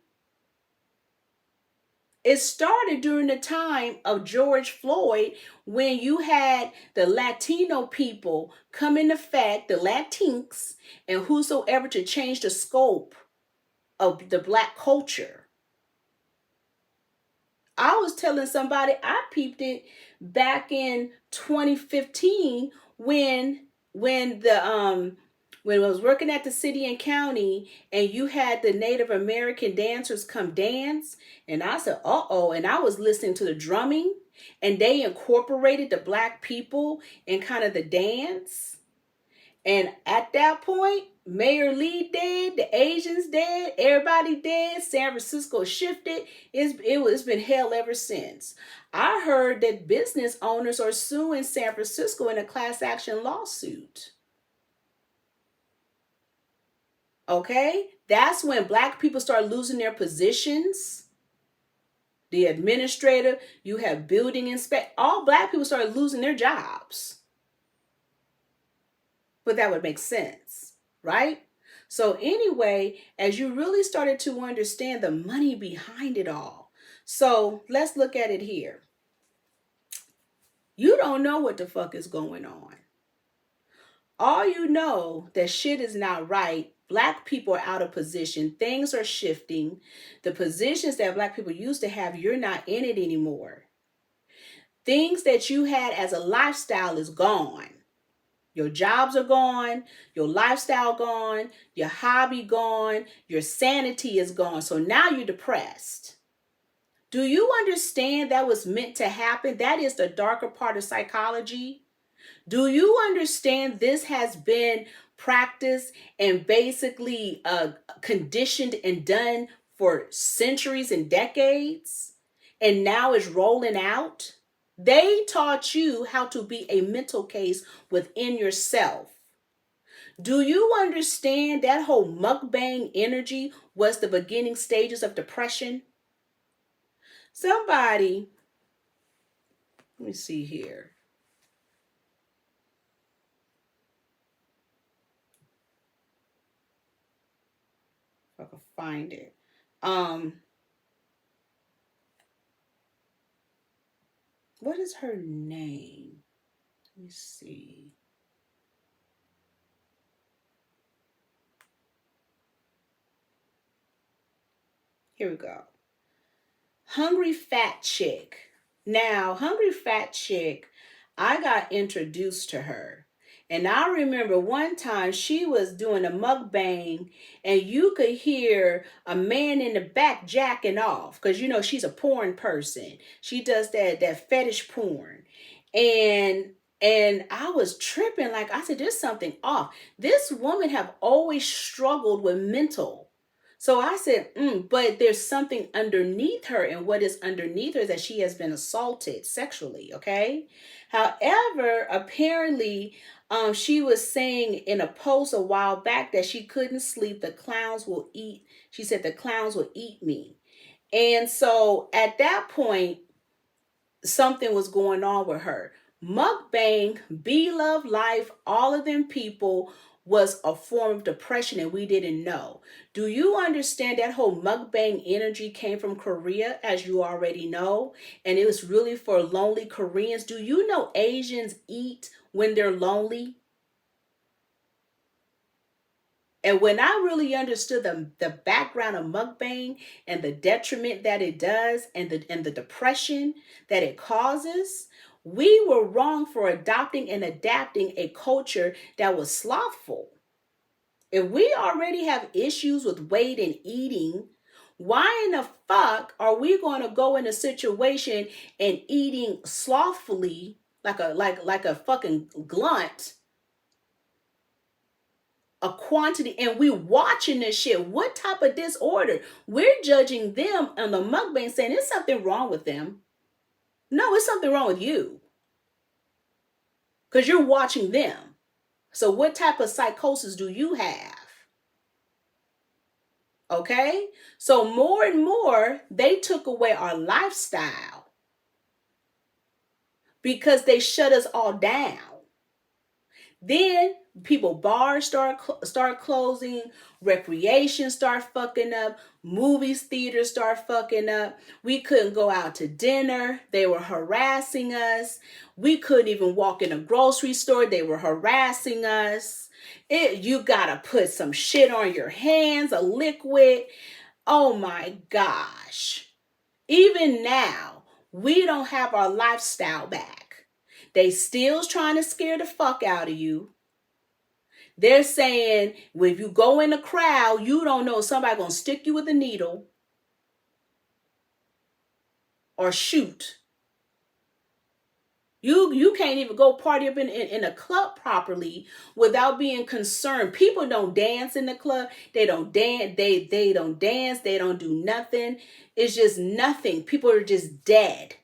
It started during the time of George Floyd, when you had the Latino people come in effect, the Latinx, and whosoever, to change the scope of the black culture. I was telling somebody I peeped it back in 2015 when I was working at the city and county, and you had the Native American dancers come dance, and I said, uh-oh, and I was listening to the drumming, and they incorporated the black people in kind of the dance. And at that point, Mayor Lee dead, the Asians dead, everybody dead, San Francisco shifted. It's been hell ever since. I heard that business owners are suing San Francisco in a class action lawsuit. Okay? That's when black people start losing their positions. The administrator, you have building inspector, all black people start losing their jobs. But that would make sense, right? So anyway, as you really started to understand the money behind it all. So let's look at it here. You don't know what the fuck is going on. All you know that shit is not right. Black people are out of position. Things are shifting. The positions that black people used to have, you're not in it anymore. Things that you had as a lifestyle is gone. Your jobs are gone, your lifestyle gone, your hobby gone, your sanity is gone. So now you're depressed. Do you understand that was meant to happen? That is the darker part of psychology. Do you understand this has been practiced and basically conditioned and done for centuries and decades, and now is rolling out? They taught you how to be a mental case within yourself. Do you understand that whole mukbang energy was the beginning stages of depression? Somebody, let me see here. If I can find it. What is her name? Let me see. Here we go. Hungry Fat Chick. Now, Hungry Fat Chick, I got introduced to her. And I remember one time she was doing a mukbang and you could hear a man in the back jacking off. Because, you know, she's a porn person. She does that fetish porn. And I was tripping. Like, I said, there's something off. This woman have always struggled with mental. So I said, but there's something underneath her, and what is underneath her is that she has been assaulted sexually, okay? However, apparently, she was saying in a post a while back that she couldn't sleep. The clowns will eat. She said the clowns will eat me. And so at that point, something was going on with her. Mukbang, Be Love Life, all of them people was a form of depression and we didn't know. Do you understand that whole mukbang energy came from Korea, as you already know? And it was really for lonely Koreans. Do you know Asians eat when they're lonely? And when I really understood the background of mukbang and the detriment that it does and the depression that it causes, we were wrong for adopting and adapting a culture that was slothful. If we already have issues with weight and eating, why in the fuck are we going to go in a situation and eating slothfully like a fucking glunt? A quantity, and we watching this shit. What type of disorder? We're judging them on the mukbang saying there's something wrong with them. No, it's something wrong with you. Because you're watching them. So what type of psychosis do you have? Okay? So more and more, they took away our lifestyle because they shut us all down. Then bars start closing, recreation start fucking up, movies, theaters start fucking up. We couldn't go out to dinner. They were harassing us. We couldn't even walk in a grocery store. They were harassing us. You gotta put some shit on your hands, a liquid. Oh my gosh. Even now, we don't have our lifestyle back. They still trying to scare the fuck out of you. They're saying, well, if you go in a crowd, you don't know if somebody's going to stick you with a needle or shoot. You can't even go party up in a club properly without being concerned. People don't dance in the club. They don't dance. They don't dance. They don't do nothing. It's just nothing. People are just dead.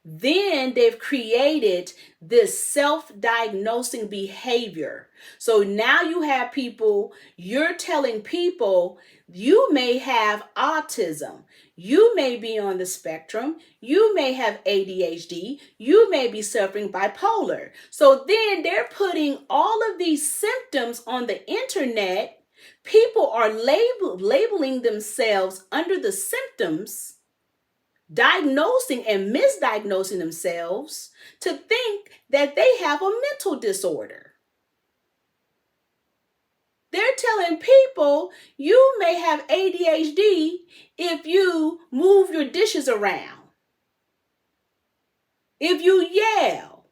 Then they've created this self-diagnosing behavior. So now you have people, you're telling people you may have autism. You may be on the spectrum. You may have ADHD. You may be suffering bipolar. So then they're putting all of these symptoms on the internet. People are labeling themselves under the symptoms. diagnosing and misdiagnosing themselves to think that they have a mental disorder. They're telling people you may have ADHD if you move your dishes around, if you yell,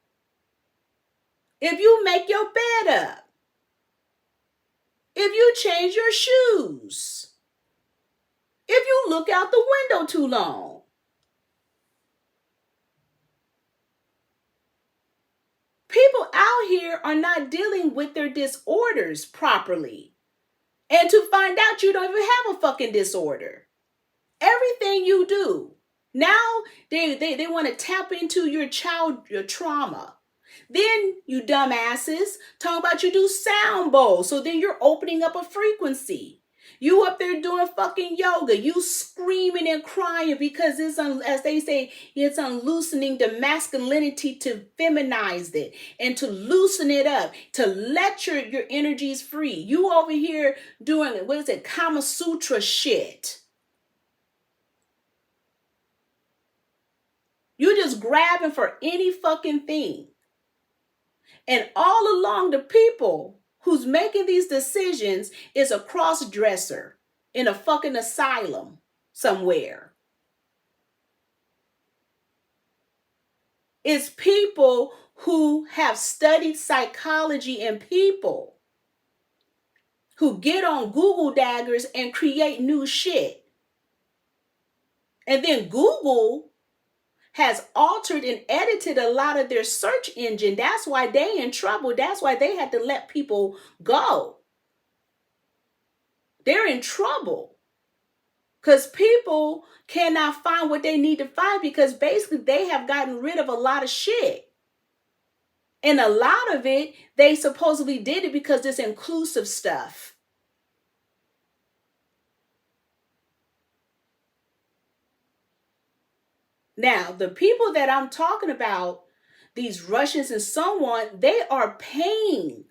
if you make your bed up, if you change your shoes, if you look out the window too long. People out here are not dealing with their disorders properly. And to find out you don't even have a fucking disorder. Everything you do. Now they want to tap into your trauma. Then you dumbasses talking about you do sound bowls. So then you're opening up a frequency. You up there doing fucking yoga. You screaming and crying because it's, as they say, it's unloosening the masculinity to feminize it and to loosen it up, to let your energies free. You over here doing, what is it, Kama Sutra shit. You just grabbing for any fucking thing. And all along, the people who's making these decisions is a cross-dresser in a fucking asylum somewhere. It's people who have studied psychology and people who get on Google daggers and create new shit. And then Google has altered and edited a lot of their search engine. That's why they in trouble. That's why they had to let people go. They're in trouble because people cannot find what they need to find because basically they have gotten rid of a lot of shit. And a lot of it, they supposedly did it because it's inclusive stuff. Now, the people that I'm talking about, these Russians and so on, they are paying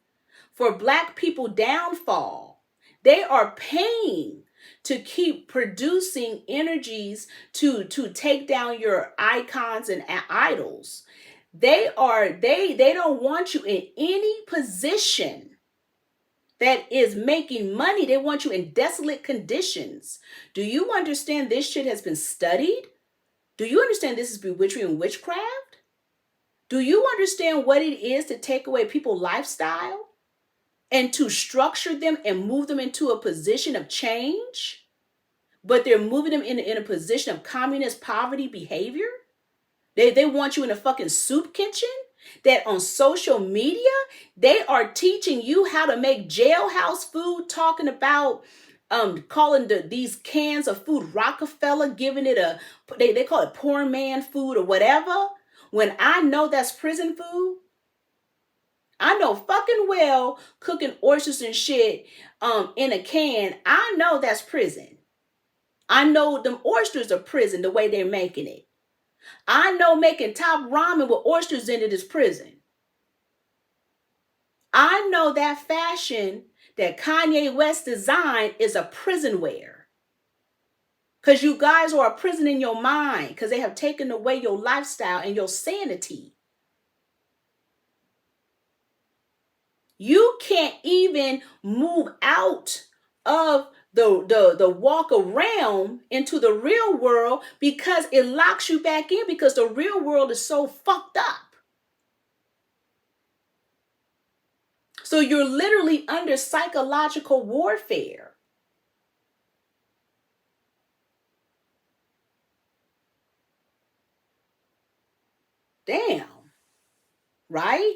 for Black people downfall. They are paying to keep producing energies to take down your icons and idols. They don't want you in any position that is making money. They want you in desolate conditions. Do you understand this shit has been studied? Do you understand this is bewitchery and witchcraft? Do you understand what it is to take away people's lifestyle and to structure them and move them into a position of change? But they're moving them in a position of communist poverty behavior? They want you in a fucking soup kitchen? That on social media, they are teaching you how to make jailhouse food, talking about calling these cans of food Rockefeller, giving it they call it poor man food or whatever. When I know that's prison food, I know fucking well cooking oysters and shit in a can. I know that's prison. I know them oysters are prison the way they're making it. I know making top ramen with oysters in it is prison. I know that fashion that Kanye West designed is a prison wear. Because you guys are a prison in your mind because they have taken away your lifestyle and your sanity. You can't even move out of the walk around into the real world because it locks you back in because the real world is so fucked up. So you're literally under psychological warfare. Damn. Right?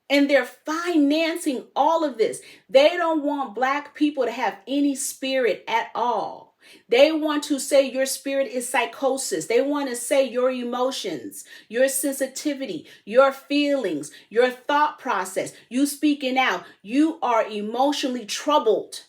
And they're financing all of this. They don't want Black people to have any spirit at all. They want to say your spirit is psychosis. They want to say your emotions, your sensitivity, your feelings, your thought process, you speaking out. You are emotionally troubled.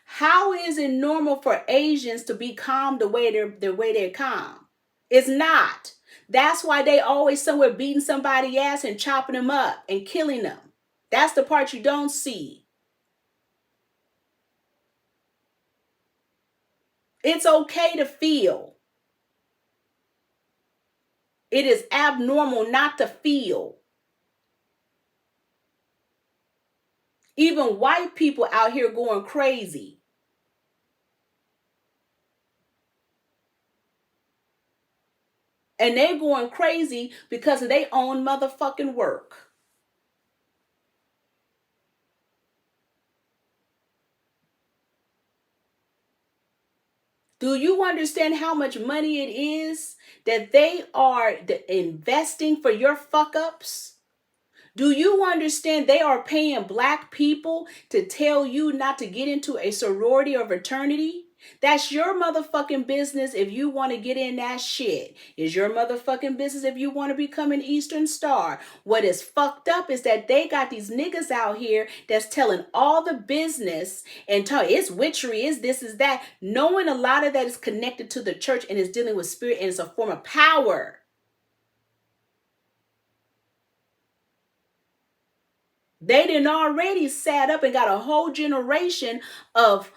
How is it normal for Asians to be calm the way they're calm? It's not. That's why they always somewhere beating somebody's ass and chopping them up and killing them. That's the part you don't see. It's okay to feel. It is abnormal not to feel. Even white people out here going crazy. And they going crazy because of their own motherfucking work. Do you understand how much money it is that they are investing for your fuck ups? Do you understand they are paying black people to tell you not to get into a sorority or fraternity? That's your motherfucking business if you want to get in that shit. It's your motherfucking business if you want to become an Eastern Star. What is fucked up is that they got these niggas out here that's telling all the business and it's witchery, is this, is that, knowing a lot of that is connected to the church and is dealing with spirit and it's a form of power. They done already sat up and got a whole generation of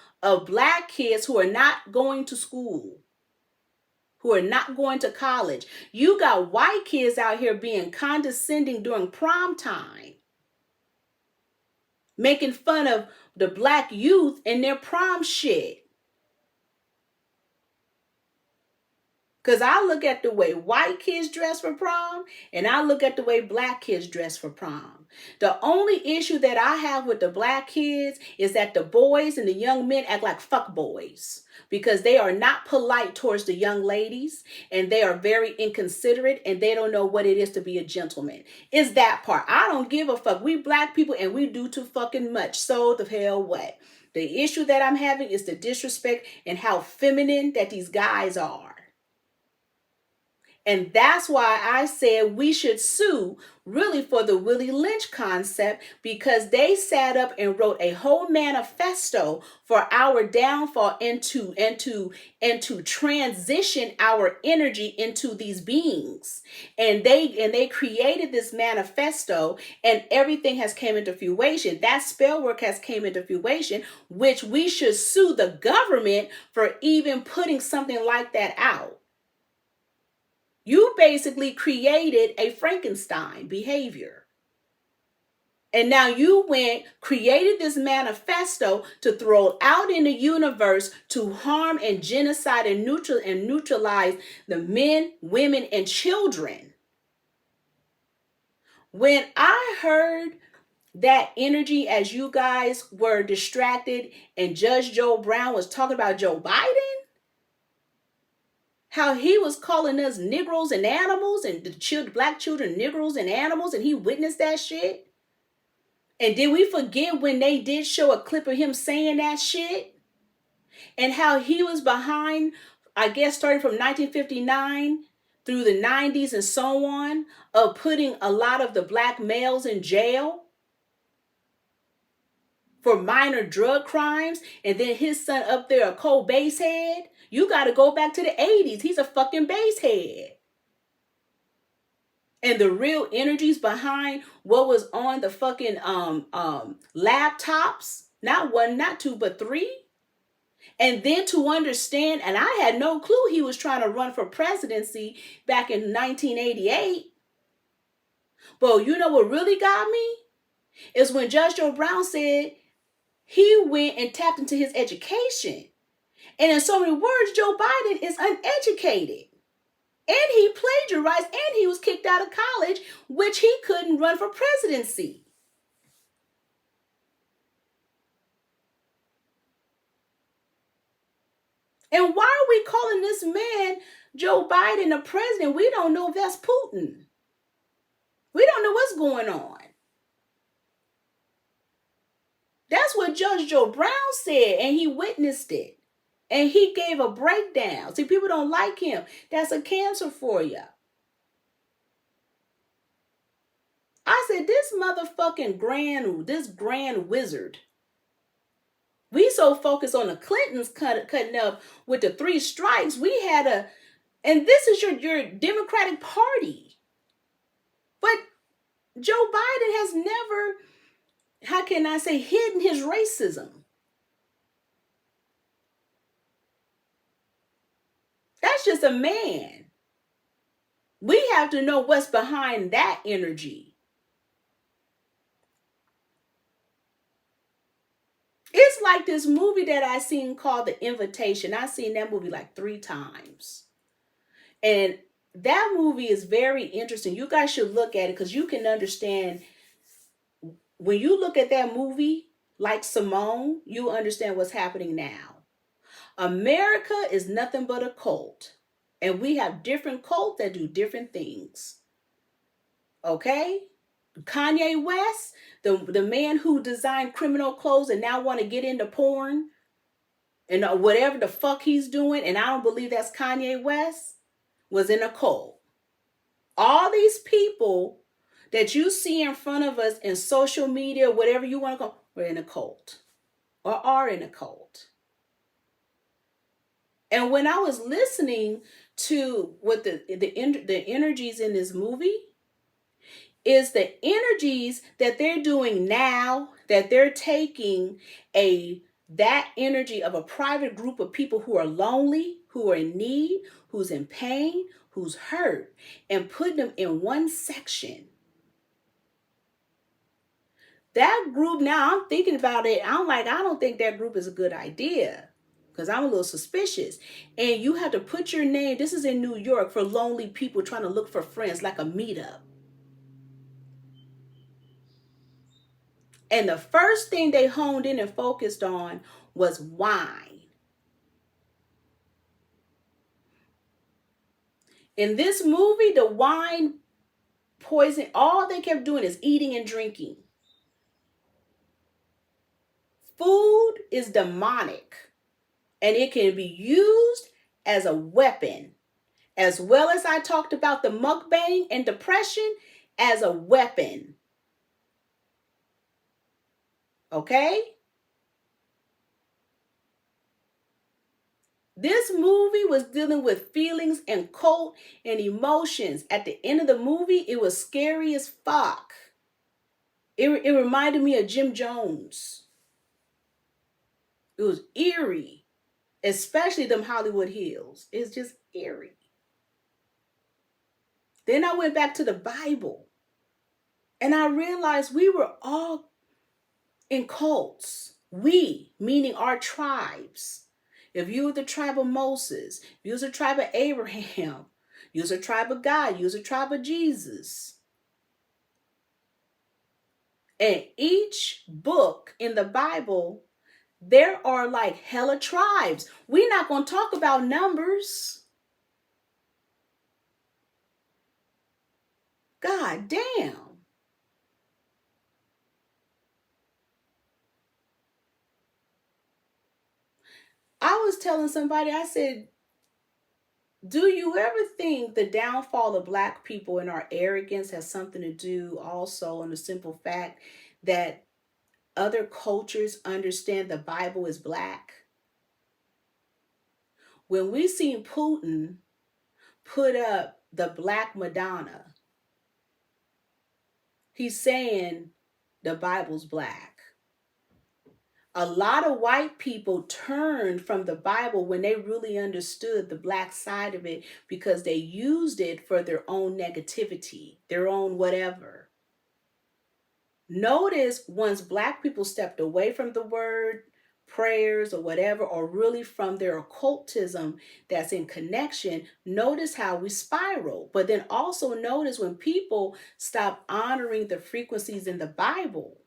black kids who are not going to school, who are not going to college. You got white kids out here being condescending during prom time, making fun of the black youth and their prom shit. Because I look at the way white kids dress for prom and I look at the way black kids dress for prom. The only issue that I have with the black kids is that the boys and the young men act like fuck boys because they are not polite towards the young ladies and they are very inconsiderate and they don't know what it is to be a gentleman. It's that part. I don't give a fuck. We black people and we do too fucking much. So the hell what? The issue that I'm having is the disrespect and how feminine that these guys are. And that's why I said we should sue really for the Willie Lynch concept, because they sat up and wrote a whole manifesto for our downfall and to transition our energy into these beings. And they created this manifesto and everything has came into fruition. That Spellwork has came into fruition, which we should sue the government for even putting something like that out. You basically created a Frankenstein behavior. And now you created this manifesto to throw out in the universe to harm and genocide and neutralize the men, women, and children. When I heard that energy as you guys were distracted and Judge Joe Brown was talking about Joe Biden, how he was calling us Negroes and animals and the black children Negroes and animals, and he witnessed that shit. And did we forget when they did show a clip of him saying that shit? And how he was behind, I guess starting from 1959 through the 90s and so on, of putting a lot of the black males in jail for minor drug crimes, and then his son up there, a cold basehead. You got to go back to the 80s. He's a fucking basehead. And the real energies behind what was on the fucking laptops, not one, not two, but three. And then to understand, and I had no clue he was trying to run for presidency back in 1988. But you know what really got me? Is when Judge Joe Brown said he went and tapped into his education. And in so many words, Joe Biden is uneducated. And he plagiarized and he was kicked out of college, which he couldn't run for presidency. And why are we calling this man, Joe Biden, a president? We don't know if that's Putin. We don't know what's going on. That's what Judge Joe Brown said, and he witnessed it. And he gave a breakdown. See, people don't like him. That's a cancer for you. I said, this motherfucking grand wizard. We so focused on the Clintons cutting up with the 3 strikes. We had and this is your Democratic Party. But Joe Biden has never, how can I say, hidden his racism. That's just a man. We have to know what's behind that energy. It's like this movie that I seen called The Invitation. I seen that movie like 3 times. And that movie is very interesting. You guys should look at it because you can understand. When you look at that movie, like Simone, you understand what's happening now. America is nothing but a cult. And we have different cults that do different things. Okay? Kanye West, the man who designed criminal clothes and now want to get into porn and whatever the fuck he's doing, and I don't believe that's Kanye West, was in a cult. All these people that you see in front of us in social media, whatever you want to call, were in a cult or are in a cult. And when I was listening to what the energies in this movie, is the energies that they're doing now, that they're taking that energy of a private group of people who are lonely, who are in need, who's in pain, who's hurt, and putting them in one section. That group, now I'm thinking about it, I don't think that group is a good idea. Because I'm a little suspicious. And you have to put your name, this is in New York, for lonely people trying to look for friends, like a meetup. And the first thing they honed in and focused on was wine. In this movie, the wine poison, all they kept doing is eating and drinking. Food is demonic, and it can be used as a weapon. As well as I talked about the mukbang and depression as a weapon. Okay? This movie was dealing with feelings and cult and emotions. At the end of the movie, it was scary as fuck. It reminded me of Jim Jones. It was eerie, especially them Hollywood Hills. It's just eerie. Then I went back to the Bible, and I realized we were all in cults. We, meaning our tribes. If you were the tribe of Moses, if you was the tribe of Abraham, you was a tribe of God, you was a tribe of Jesus. And each book in the Bible, there are like hella tribes. We're not going to talk about numbers. God damn. I was telling somebody, I said, do you ever think the downfall of Black people and our arrogance has something to do also on the simple fact that other cultures understand the Bible is Black? When we seen Putin put up the Black Madonna, he's saying the Bible's Black. A lot of white people turned from the Bible when they really understood the Black side of it because they used it for their own negativity, their own whatever. Notice once Black people stepped away from the word, prayers or whatever, or really from their occultism that's in connection, notice how we spiral. But then also notice when people stop honoring the frequencies in the Bible,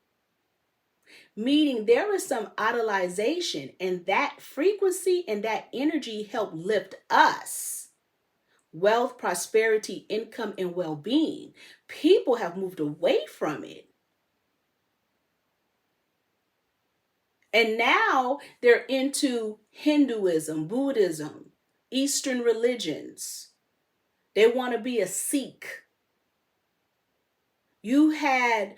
meaning there is some idolization, and that frequency and that energy help lift us. Wealth, prosperity, income, and well-being. People have moved away from it. And now they're into Hinduism, Buddhism, Eastern religions. They want to be a Sikh. You had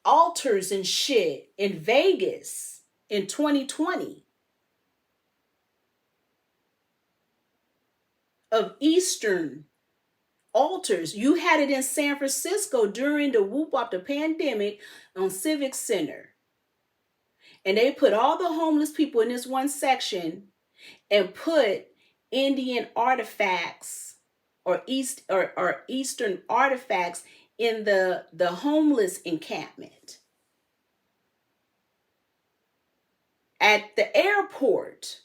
altars and shit in Vegas in 2020 of Eastern altars. You had it in San Francisco during the whoop up the pandemic on Civic Center. and they put all the homeless people in this one section and put Indian artifacts or Eastern artifacts in the homeless encampment at the airport.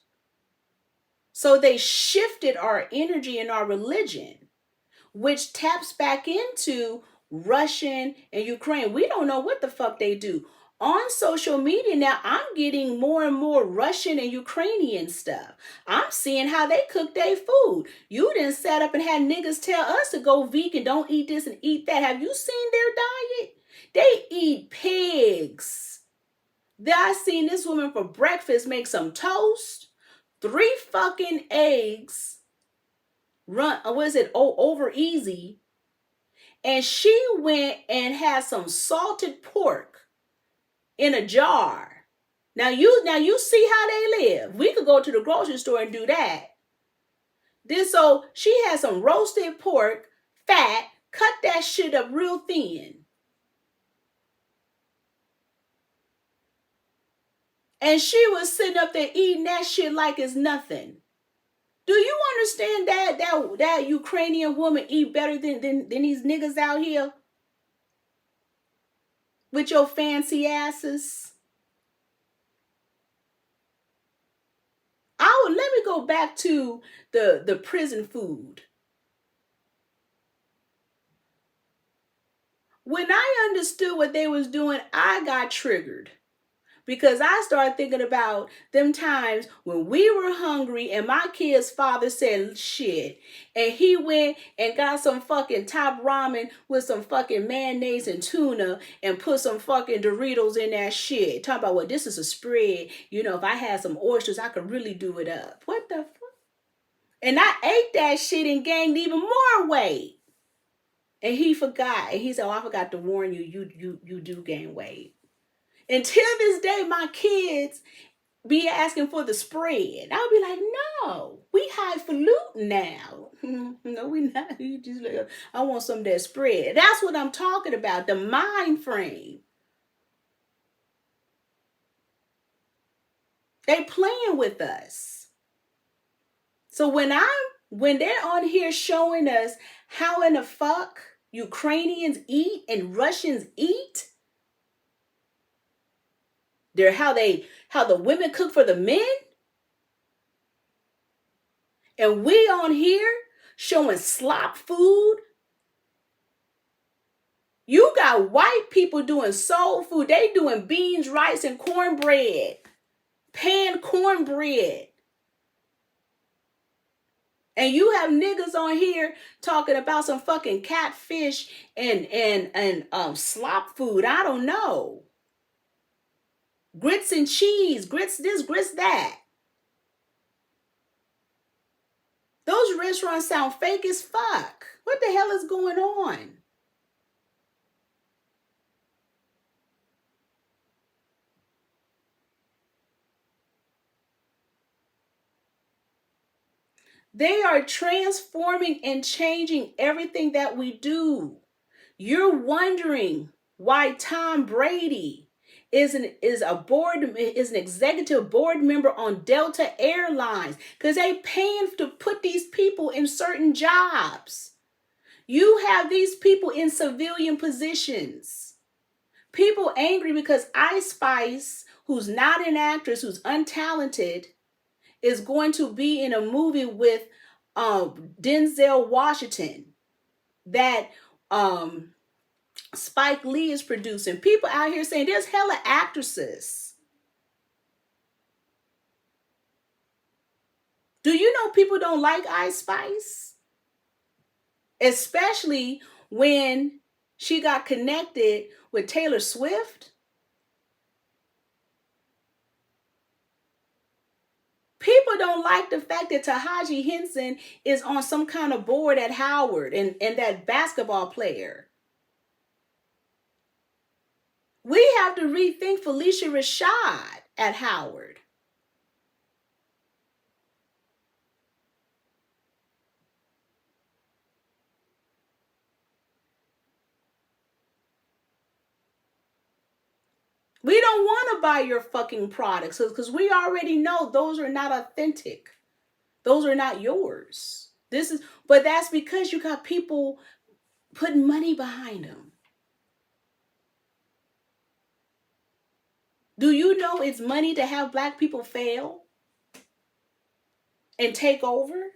So they shifted our energy and our religion, which taps back into Russian and Ukraine. We don't know what the fuck they do. On social media now, I'm getting more and more Russian and Ukrainian stuff. I'm seeing how they cook their food. You didn't set up and had niggas tell us to go vegan, don't eat this and eat that. Have you seen their diet? They eat pigs. I seen this woman for breakfast make some toast, 3 fucking eggs, over easy, and she went and had some salted pork in a jar. Now you see how they live. We could go to the grocery store and do that. So she had some roasted pork, fat, cut that shit up real thin. And she was sitting up there eating that shit like it's nothing. Do you understand that Ukrainian woman eat better than these niggas out here with your fancy asses? Let me go back to the prison food. When I understood what they was doing, I got triggered. Because I started thinking about them times when we were hungry and my kid's father said shit. And he went and got some fucking top ramen with some fucking mayonnaise and tuna and put some fucking Doritos in that shit. Talking about, well, this is a spread. You know, if I had some oysters, I could really do it up. What the fuck? And I ate that shit and gained even more weight. And he forgot. And he said, oh, I forgot to warn you. You do gain weight. Until this day, my kids be asking for the spread. I'll be like, no, we highfalutin now. No, we not. You just like, I want some of that spread. That's what I'm talking about, the mind frame. They playing with us. So when they're on here showing us how in the fuck Ukrainians eat and Russians eat, how the women cook for the men, and we on here showing slop food. You got white people doing soul food. They doing beans, rice, and cornbread, pan cornbread. And you have niggas on here talking about some fucking catfish and slop food. I don't know. Grits and cheese, grits this, grits that. Those restaurants sound fake as fuck. What the hell is going on? They are transforming and changing everything that we do. You're wondering why Tom Brady is an executive board member on Delta Airlines, because they paying to put these people in certain jobs. You have these people in civilian positions. People angry because Ice Spice, who's not an actress, who's untalented, is going to be in a movie with Denzel Washington that Spike Lee is producing. People out here saying there's hella actresses. Do you know people don't like Ice Spice? Especially when she got connected with Taylor Swift. People don't like the fact that Taraji Henson is on some kind of board at Howard and that basketball player. We have to rethink Felicia Rashad at Howard. We don't want to buy your fucking products because we already know those are not authentic. Those are not yours. But that's because you got people putting money behind them. Do you know it's money to have black people fail and take over?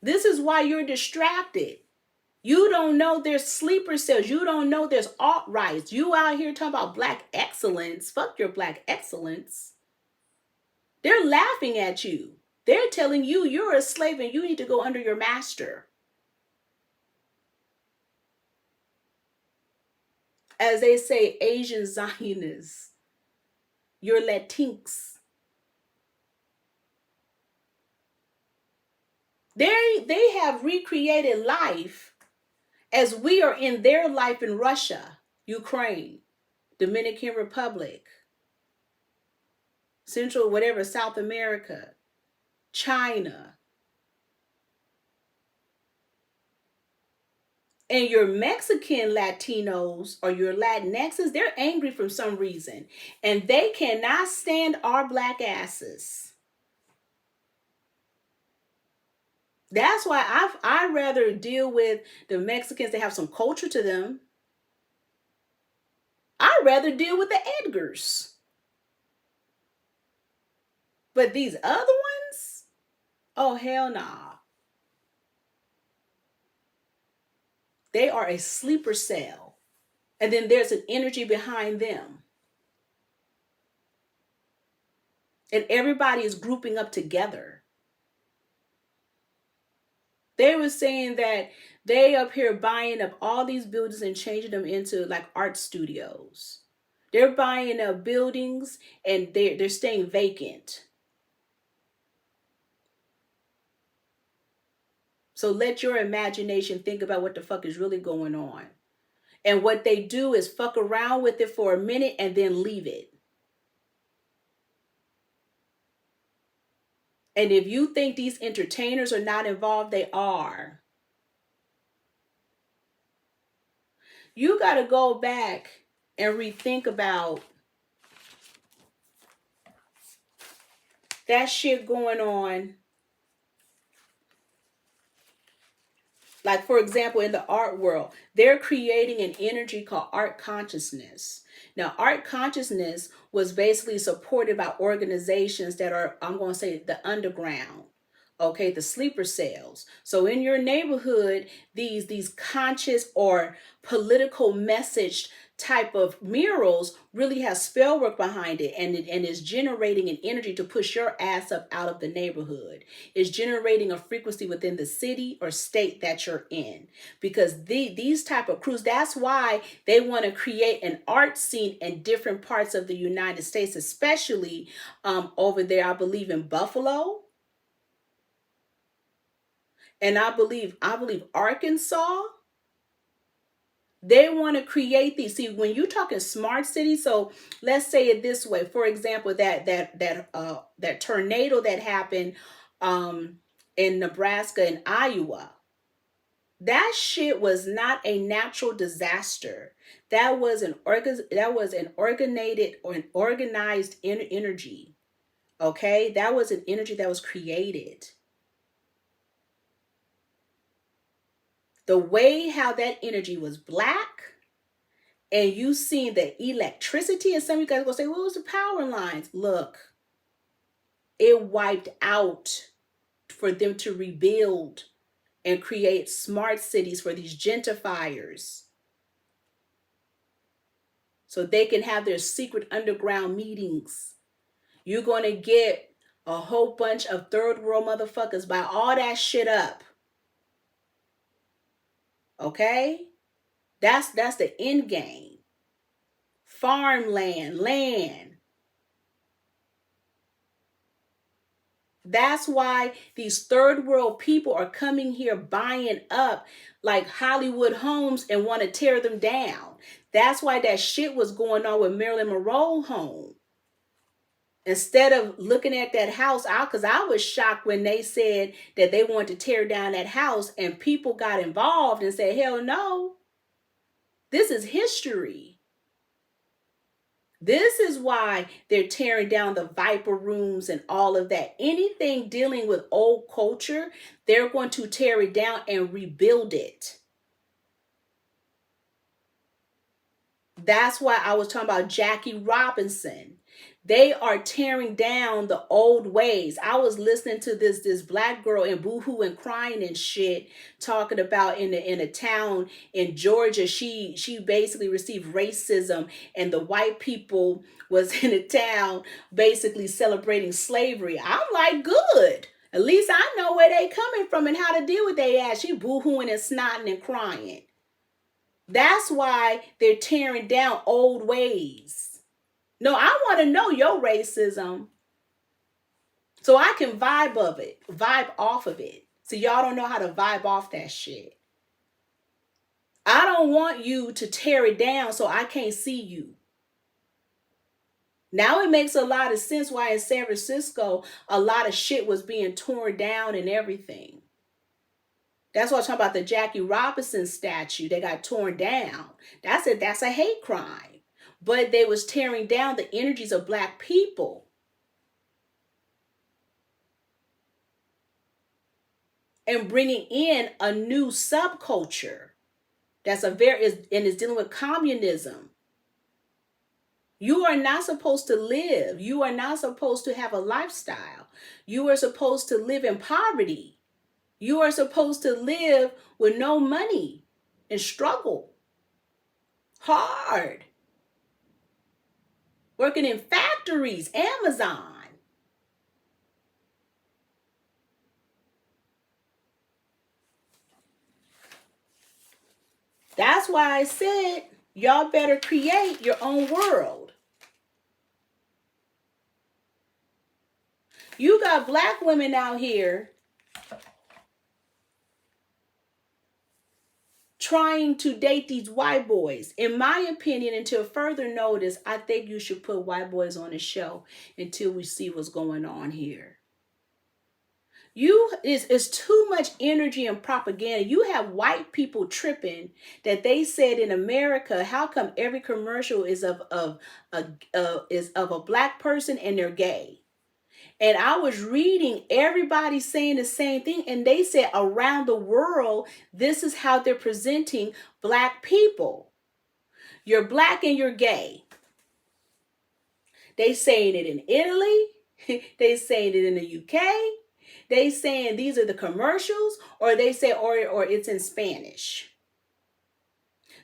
This is why you're distracted. You don't know there's sleeper cells. You don't know there's alt-rights. You out here talking about black excellence. Fuck your black excellence. They're laughing at you. They're telling you you're a slave and you need to go under your master. As they say, Asian Zionists, you're Latinx. They have recreated life as we are in their life in Russia, Ukraine, Dominican Republic, Central, whatever, South America, China. And your Mexican Latinos or your Latinxes, they're angry for some reason. And they cannot stand our black asses. That's why I rather deal with the Mexicans that have some culture to them. I'd rather deal with the Edgars. But these other ones, oh, hell nah. They are a sleeper cell. And then there's an energy behind them. And everybody is grouping up together. They were saying that they up here buying up all these buildings and changing them into like art studios. They're buying up buildings and they're staying vacant. So let your imagination think about what the fuck is really going on. And what they do is fuck around with it for a minute and then leave it. And if you think these entertainers are not involved, they are. You got to go back and rethink about that shit going on. Like, for example, in the art world, they're creating an energy called art consciousness. Now, art consciousness was basically supported by organizations that are, I'm going to say, the underground. Okay, the sleeper cells. So in your neighborhood, these conscious or political message type of murals really have spellwork behind it, and is generating an energy to push your ass up out of the neighborhood. It's generating a frequency within the city or state that you're in, because these type of crews, that's why they want to create an art scene in different parts of the United States, especially over there, I believe in Buffalo. And I believe Arkansas. They want to create these. See, when you're talking smart cities, so let's say it this way. For example, that tornado that happened in Nebraska and Iowa. That shit was not a natural disaster. That was an organized energy. Okay, that was an energy that was created. The way how that energy was black, and you seen the electricity, and some of you guys are going to say, well, it was the power lines. Look, it wiped out for them to rebuild and create smart cities for these gentrifiers, so they can have their secret underground meetings. You're going to get a whole bunch of third world motherfuckers buy all that shit up. Okay? That's the end game. Farmland, land. That's why these third world people are coming here buying up like Hollywood homes and want to tear them down. That's why that shit was going on with Marilyn Monroe home. Instead of looking at that house out, because I was shocked when they said that they wanted to tear down that house, and people got involved and said, hell no. This is history. This is why they're tearing down the Viper rooms and all of that. Anything dealing with old culture, they're going to tear it down and rebuild it. That's why I was talking about Jackie Robinson. They are tearing down the old ways. I was listening to this black girl and boohoo and crying and shit, talking about in a town in Georgia. She basically received racism, and the white people was in a town basically celebrating slavery. I'm like, good. At least I know where they coming from and how to deal with their ass. She boohooing and snotting and crying. That's why they're tearing down old ways. No, I want to know your racism so I can vibe off of it. So y'all don't know how to vibe off that shit. I don't want you to tear it down so I can't see you. Now it makes a lot of sense why in San Francisco a lot of shit was being torn down and everything. That's what I'm talking about, the Jackie Robinson statue that got torn down. That's a hate crime. But they was tearing down the energies of black people. And bringing in a new subculture that's is dealing with communism. You are not supposed to live. You are not supposed to have a lifestyle. You are supposed to live in poverty. You are supposed to live with no money and struggle hard. Working in factories, Amazon. That's why I said y'all better create your own world. You got black women out here trying to date these white boys. In my opinion, until further notice, I think you should put white boys on the show until we see what's going on here. It's too much energy and propaganda. You have white people tripping that they said in America, how come every commercial is of a black person and they're gay? And I was reading everybody saying the same thing, and they said around the world, this is how they're presenting black people. You're black and you're gay. They saying it in Italy. They saying it in the UK. They saying these are the commercials, or they say, or it's in Spanish.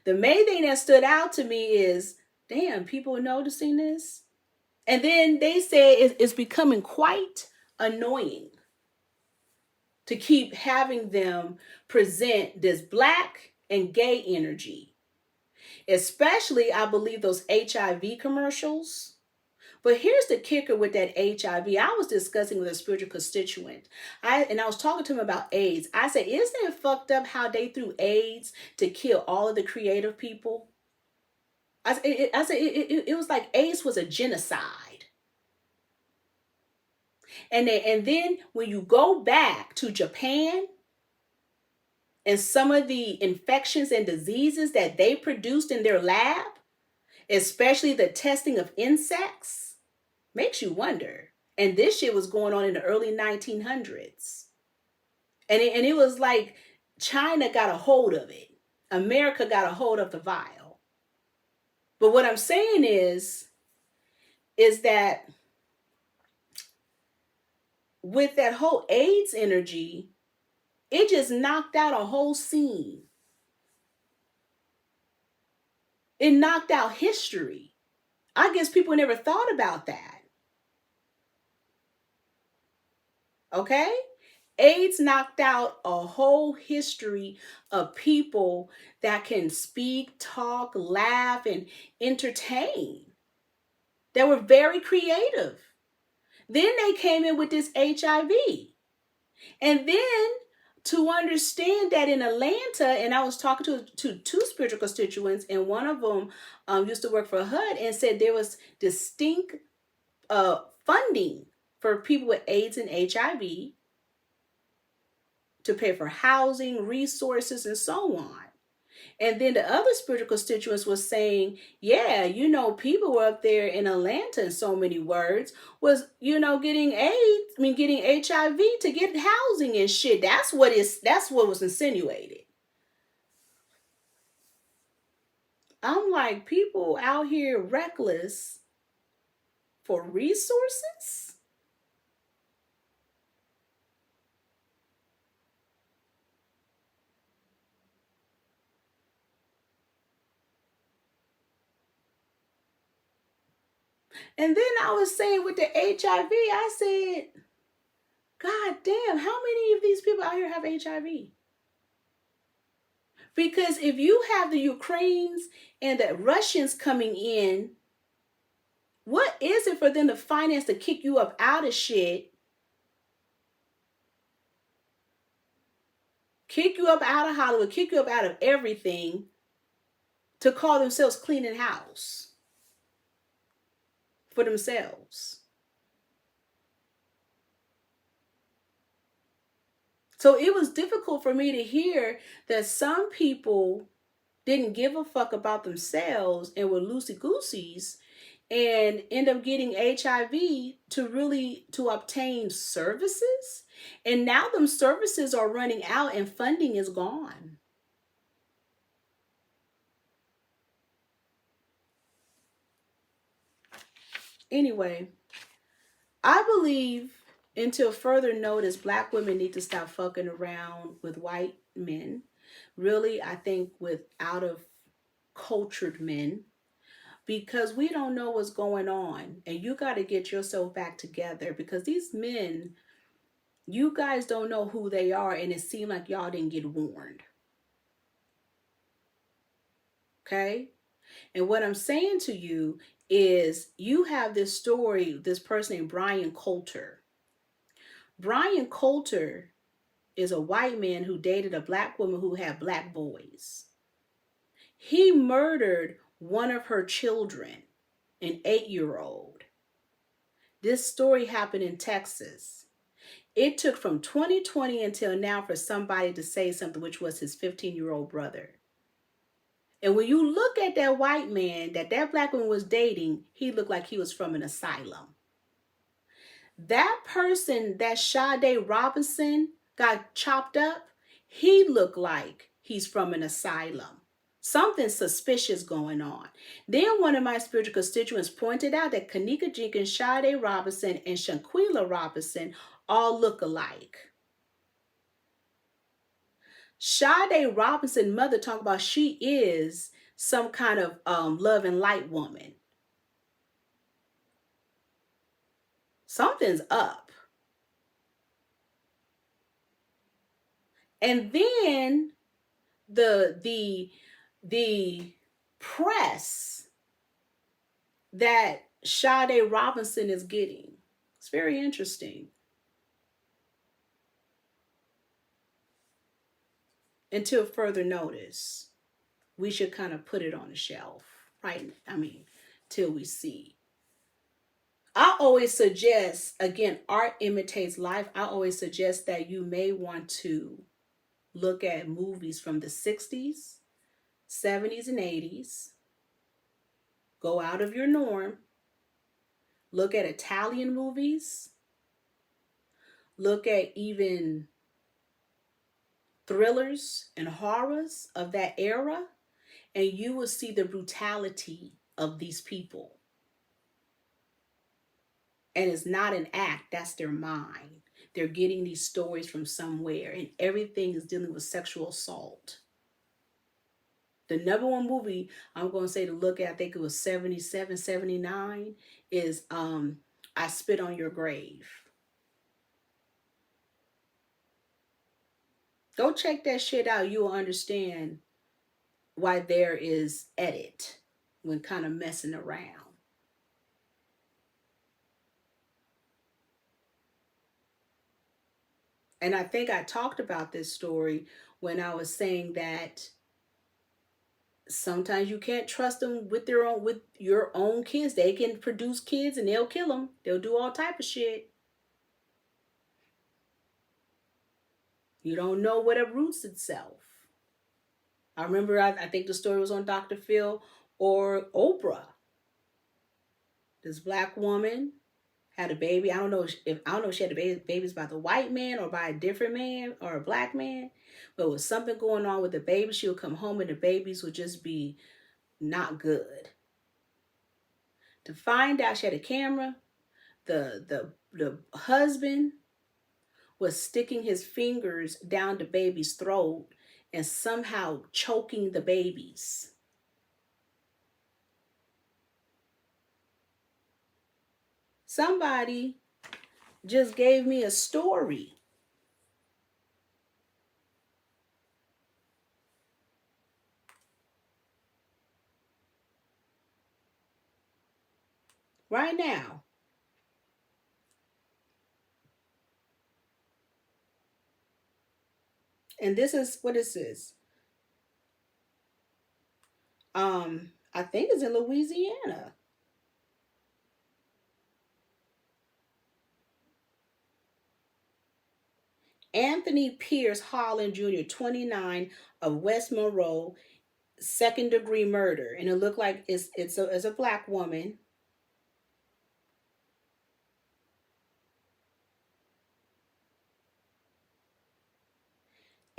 The main thing that stood out to me is, damn, people are noticing this. And then they say it's becoming quite annoying to keep having them present this black and gay energy. Especially, I believe, those HIV commercials. But here's the kicker with that HIV. I was discussing with a spiritual constituent. I was talking to him about AIDS. I said, isn't it fucked up how they threw AIDS to kill all of the creative people? I said, it was like AIDS was a genocide. And then when you go back to Japan and some of the infections and diseases that they produced in their lab, especially the testing of insects, makes you wonder. And this shit was going on in the early 1900s. And it was like China got a hold of it. America got a hold of the vial. But what I'm saying is that with that whole AIDS energy, it just knocked out a whole scene. It knocked out history. I guess people never thought about that. Okay? AIDS knocked out a whole history of people that can speak, talk, laugh, and entertain. They were very creative. Then they came in with this HIV. And then to understand that in Atlanta, and I was talking to two spiritual constituents, and one of them used to work for HUD and said there was distinct funding for people with AIDS and HIV to pay for housing, resources, and so on. And then the other spiritual constituents was saying, yeah, people were up there in Atlanta, in so many words, was, getting AIDS, getting HIV to get housing and shit. That's what was insinuated. I'm like, people out here reckless for resources? And then I was saying with the HIV, I said, God damn, how many of these people out here have HIV? Because if you have the Ukrainians and the Russians coming in, what is it for them to finance to kick you up out of shit? Kick you up out of Hollywood, kick you up out of everything to call themselves cleaning house for themselves. So it was difficult for me to hear that some people didn't give a fuck about themselves and were loosey-gooseys and end up getting HIV to obtain services. And now them services are running out and funding is gone. Anyway, I believe until further notice, Black women need to stop fucking around with white men. Really, I think with out of cultured men, because we don't know what's going on. And you got to get yourself back together, because these men, you guys don't know who they are, and it seemed like y'all didn't get warned. Okay? And what I'm saying to you is, you have this story, this person named Brian Coulter. Brian Coulter is a white man who dated a Black woman who had Black boys. He murdered one of her children, an 8-year-old. This story happened in Texas. It took from 2020 until now for somebody to say something, which was his 15-year-old brother. And when you look at that white man that Black woman was dating, he looked like he was from an asylum. That person that Sade Robinson got chopped up, he looked like he's from an asylum. Something suspicious going on. Then one of my spiritual constituents pointed out that Kanika Jenkins, Sade Robinson, and Shanquila Robinson all look alike. Sade Robinson mother talked about she is some kind of love and light woman. Something's up. And then the press that Sade Robinson is getting, it's very interesting. Until further notice, we should kind of put it on the shelf, right? Till we see. I always suggest, again, art imitates life. I always suggest that you may want to look at movies from the 60s, 70s, and 80s. Go out of your norm. Look at Italian movies. Look at even thrillers and horrors of that era, and you will see the brutality of these people. And it's not an act, that's their mind. They're getting these stories from somewhere, and everything is dealing with sexual assault. The number one movie I'm going to say to look at, I think it was 77, 79, is I Spit on Your Grave. Go check that shit out. You will understand why there is edit when kind of messing around. And I think I talked about this story when I was saying that sometimes you can't trust them with your own kids. They can produce kids and they'll kill them. They'll do all type of shit. You don't know what uproots itself. I remember, I think the story was on Dr. Phil or Oprah. This black woman had a baby. I don't know if she had babies by the white man or by a different man or a black man, but it was something going on with the baby. She would come home and the babies would just be not good. To find out she had a camera, the husband was sticking his fingers down the baby's throat and somehow choking the babies. Somebody just gave me a story. Right now. And this is, what is this? I think it's in Louisiana. Anthony Pierce Holland Jr., 29, of West Monroe, second-degree murder. And it looked like it's a black woman.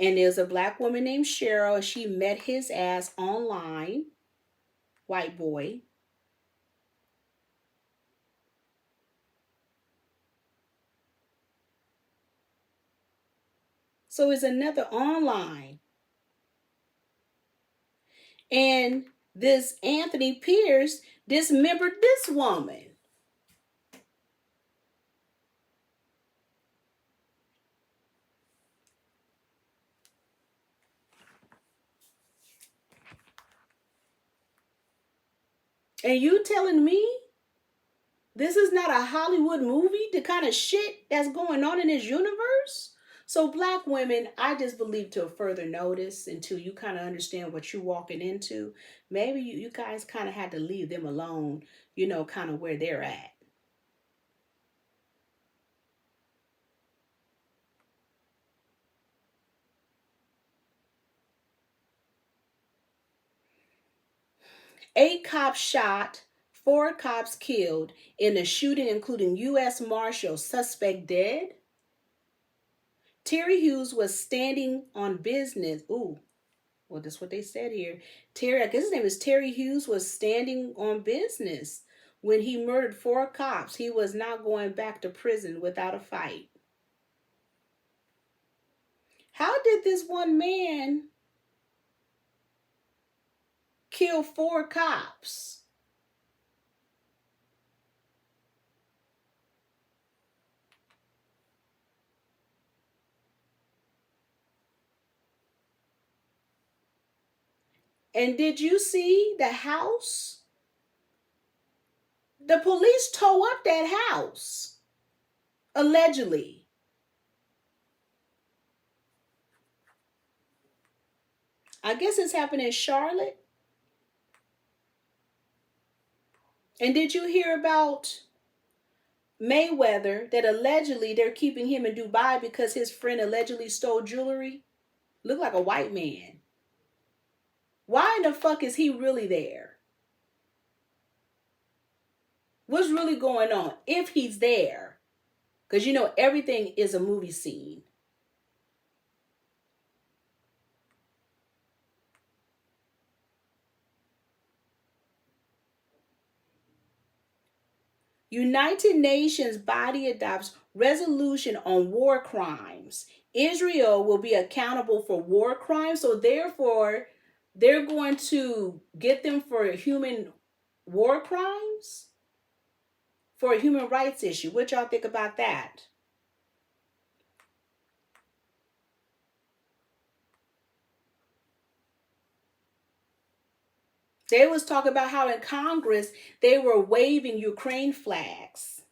And there's a black woman named Cheryl, and she met his ass online. White boy. So it's another online. And this Anthony Pierce dismembered this woman. And you telling me this is not a Hollywood movie, the kind of shit that's going on in this universe? So black women, I just believe to a further notice until you kind of understand what you're walking into, maybe you guys kind of had to leave them alone, kind of where they're at. Eight cops shot, 4 cops killed in a shooting, including U.S. Marshal, suspect dead. Terry Hughes was standing on business. Ooh, well, that's what they said here. I guess his name is Terry Hughes, was standing on business when he murdered 4 cops. He was not going back to prison without a fight. How did this one man kill 4 cops? And did you see the house? The police tore up that house, allegedly. I guess it's happened in Charlotte. And did you hear about Mayweather, that allegedly they're keeping him in Dubai because his friend allegedly stole jewelry? Looked like a white man. Why in the fuck is he really there? What's really going on if he's there? Because everything is a movie scene. United Nations body adopts resolution on war crimes. Israel will be accountable for war crimes, so therefore they're going to get them for human war crimes, for a human rights issue. What y'all think about that? They was talking about how in Congress they were waving Ukraine flags.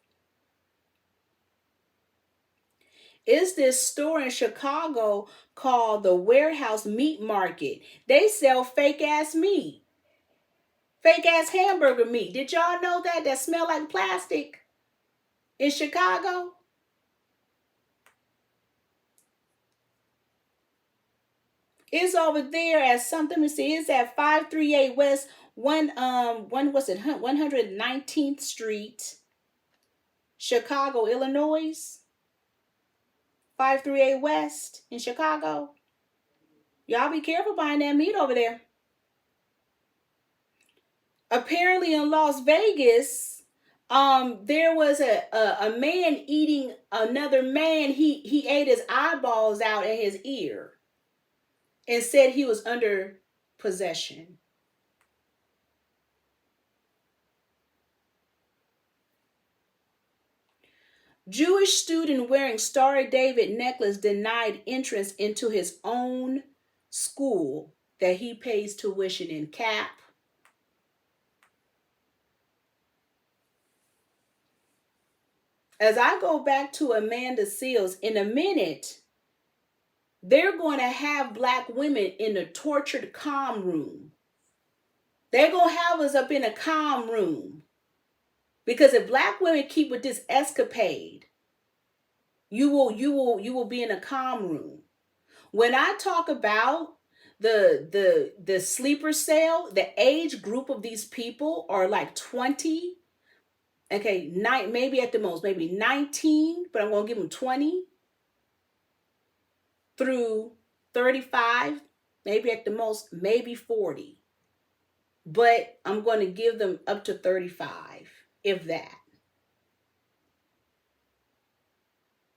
Is this store in Chicago called the Warehouse Meat Market? They sell fake ass meat. Fake ass hamburger meat. Did y'all know that? That smell like plastic in Chicago? It's over there at something. Let me see. It's at 538 West 119th Street, Chicago, Illinois. 538 West in Chicago. Y'all be careful buying that meat over there. Apparently in Las Vegas, there was a man eating another man. He ate his eyeballs out at his ear and said he was under possession. Jewish student wearing Star of David necklace denied entrance into his own school that he pays tuition in. Cap. As I go back to Amanda Seals, in a minute, they're going to have black women in the tortured calm room. They're going to have us up in a calm room. Because if black women keep with this escapade, you will be in a calm room. When I talk about the sleeper cell, the age group of these people are like 20. Okay, maybe at the most, maybe 19, but I'm going to give them 20 through 35, maybe at the most, maybe 40. But I'm going to give them up to 35, if that.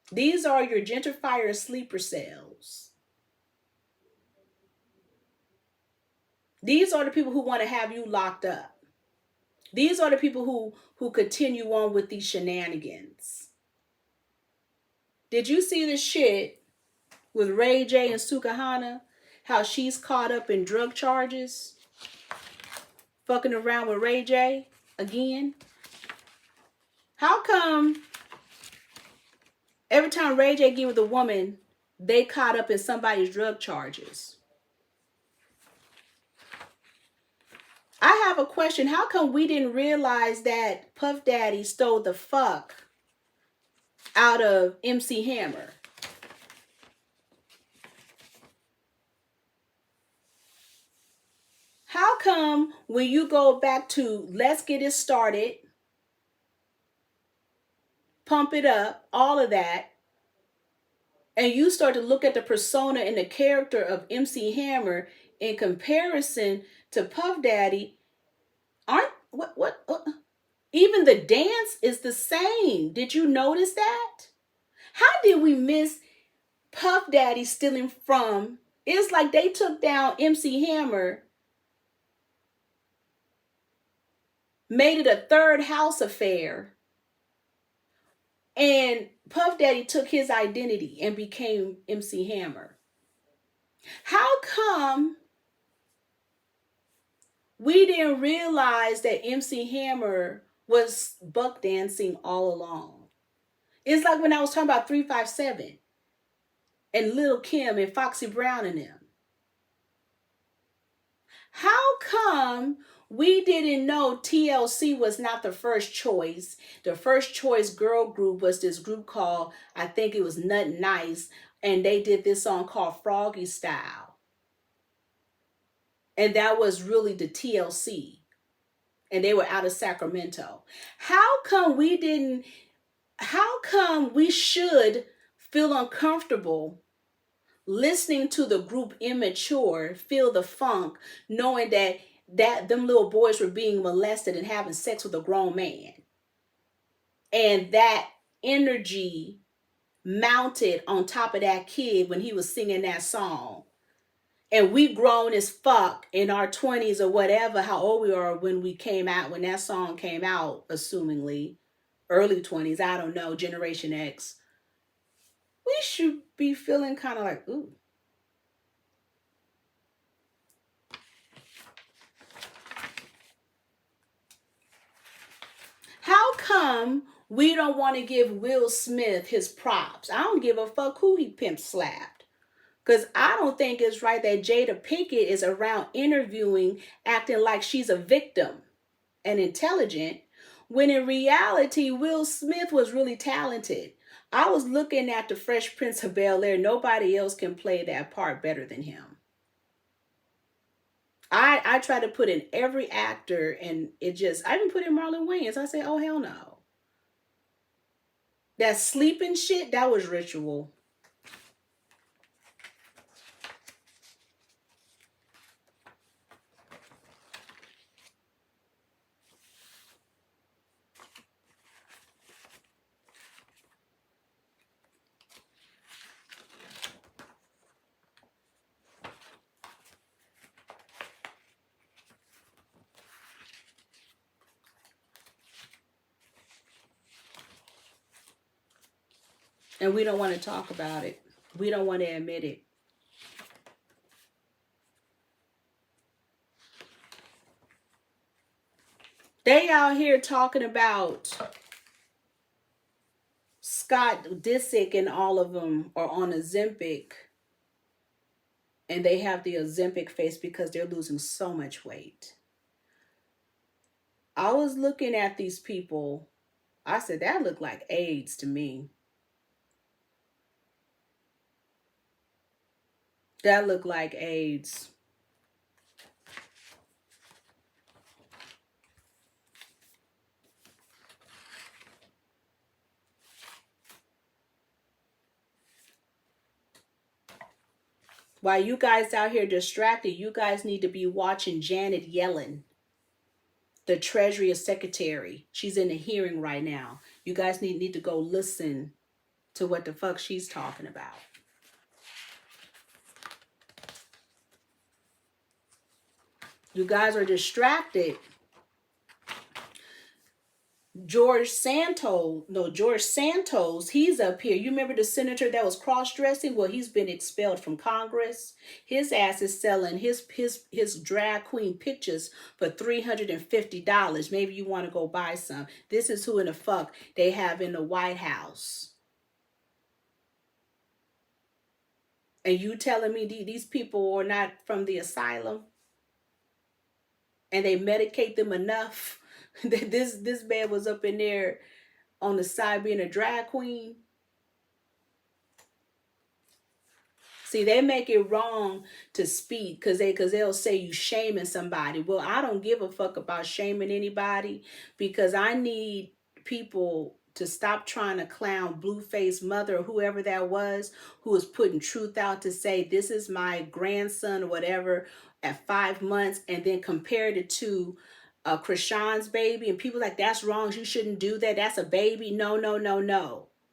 These are your gentrifier sleeper cells. These are the people who want to have you locked up. These are the people who continue on with these shenanigans. Did you see this shit with Ray J and Sukahana? How she's caught up in drug charges? Fucking around with Ray J again? How come every time Ray J get with a woman, they caught up in somebody's drug charges? I have a question. How come we didn't realize that Puff Daddy stole the fuck out of MC Hammer? How come when you go back to Let's Get It Started, Pump It Up, all of that, and you start to look at the persona and the character of MC Hammer in comparison to Puff Daddy, what even the dance is the same. Did you notice that? How did we miss Puff Daddy stealing from? It's like they took down MC Hammer, made it a third house affair, and Puff Daddy took his identity and became MC Hammer. How come we didn't realize that MC Hammer was buck dancing all along? It's like when I was talking about 357 and Lil' Kim and Foxy Brown and them. How come we didn't know TLC was not the first choice? The first choice girl group was this group called, I think it was Nut Nice, and they did this song called Froggy Style. And that was really the TLC. And they were out of Sacramento. How come we should feel uncomfortable listening to the group Immature, Feel the Funk, knowing that them little boys were being molested and having sex with a grown man? And that energy mounted on top of that kid when he was singing that song. And we grown as fuck in our 20s or whatever, how old we are when that song came out, assumingly. Early 20s, I don't know, Generation X. We should be feeling kind of like, ooh. How come we don't want to give Will Smith his props? I don't give a fuck who he pimp slapped. Because I don't think it's right that Jada Pinkett is around interviewing, acting like she's a victim and intelligent, when in reality, Will Smith was really talented. I was looking at the Fresh Prince of Bel-Air. Nobody else can play that part better than him. I try to put in every actor, and it just, I even put in Marlon Wayans. I say, oh hell no. That sleeping shit, that was ritual. And we don't want to talk about it. We don't want to admit it. They out here talking about Scott Disick and all of them are on Ozempic, and they have the Ozempic face because they're losing so much weight. I was looking at these people. I said, that looked like AIDS to me. That looked like AIDS. While you guys out here distracted, you guys need to be watching Janet Yellen, the Treasury Secretary. She's in a hearing right now. You guys need to go listen to what the fuck she's talking about. You guys are distracted. George Santos, he's up here. You remember the senator that was cross-dressing? Well, he's been expelled from Congress. His ass is selling his drag queen pictures for $350. Maybe you want to go buy some. This is who in the fuck they have in the White House. And you telling me these people are not from the asylum? And they medicate them enough? This man was up in there on the side being a drag queen. See, they make it wrong to speak because they'll say you shaming somebody. Well, I don't give a fuck about shaming anybody, because I need people to stop trying to clown Blueface Mother or whoever that was who was putting truth out to say this is my grandson or whatever at 5 months, and then compared it to Krishan's baby, and people like, that's wrong, you shouldn't do that, that's a baby. No,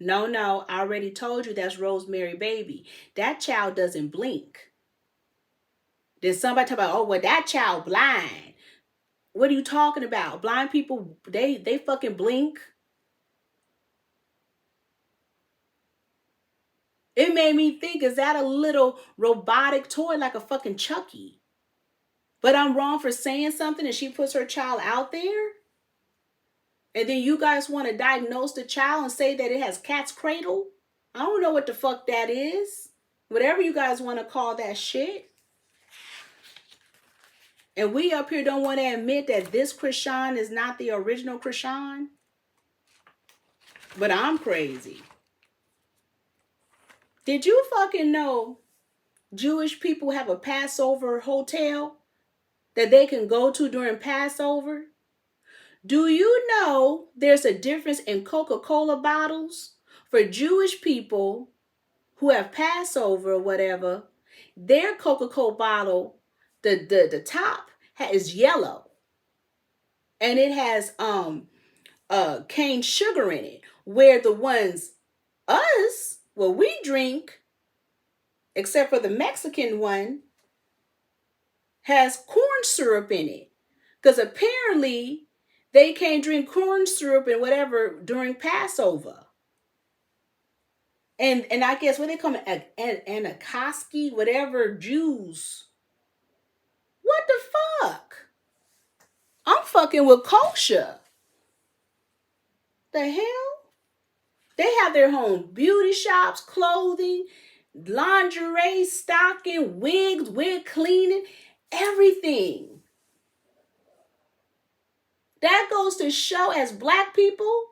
I already told you that's Rosemary baby. That child doesn't blink. Then somebody talk about, oh well, that child blind. What are you talking about? Blind people, they fucking blink. It made me think, is that a little robotic toy like a fucking Chucky? But I'm wrong for saying something and she puts her child out there? And then you guys want to diagnose the child and say that it has cat's cradle? I don't know what the fuck that is. Whatever you guys want to call that shit. And we up here don't want to admit that this Krishan is not the original Krishan. But I'm crazy. Did you fucking know Jewish people have a Passover hotel that they can go to during Passover? Do you know there's a difference in Coca-Cola bottles? For Jewish people who have Passover or whatever, their Coca-Cola bottle, the top is yellow. And it has cane sugar in it. Where the ones, what we drink, except for the Mexican one, has corn syrup in it. Because apparently they can't drink corn syrup and whatever during Passover. And I guess what they call it, Anakoski, whatever Jews. What the fuck? I'm fucking with kosher. The hell? They have their own beauty shops, clothing, lingerie, stocking, wigs, wig cleaning, everything. That goes to show, as black people,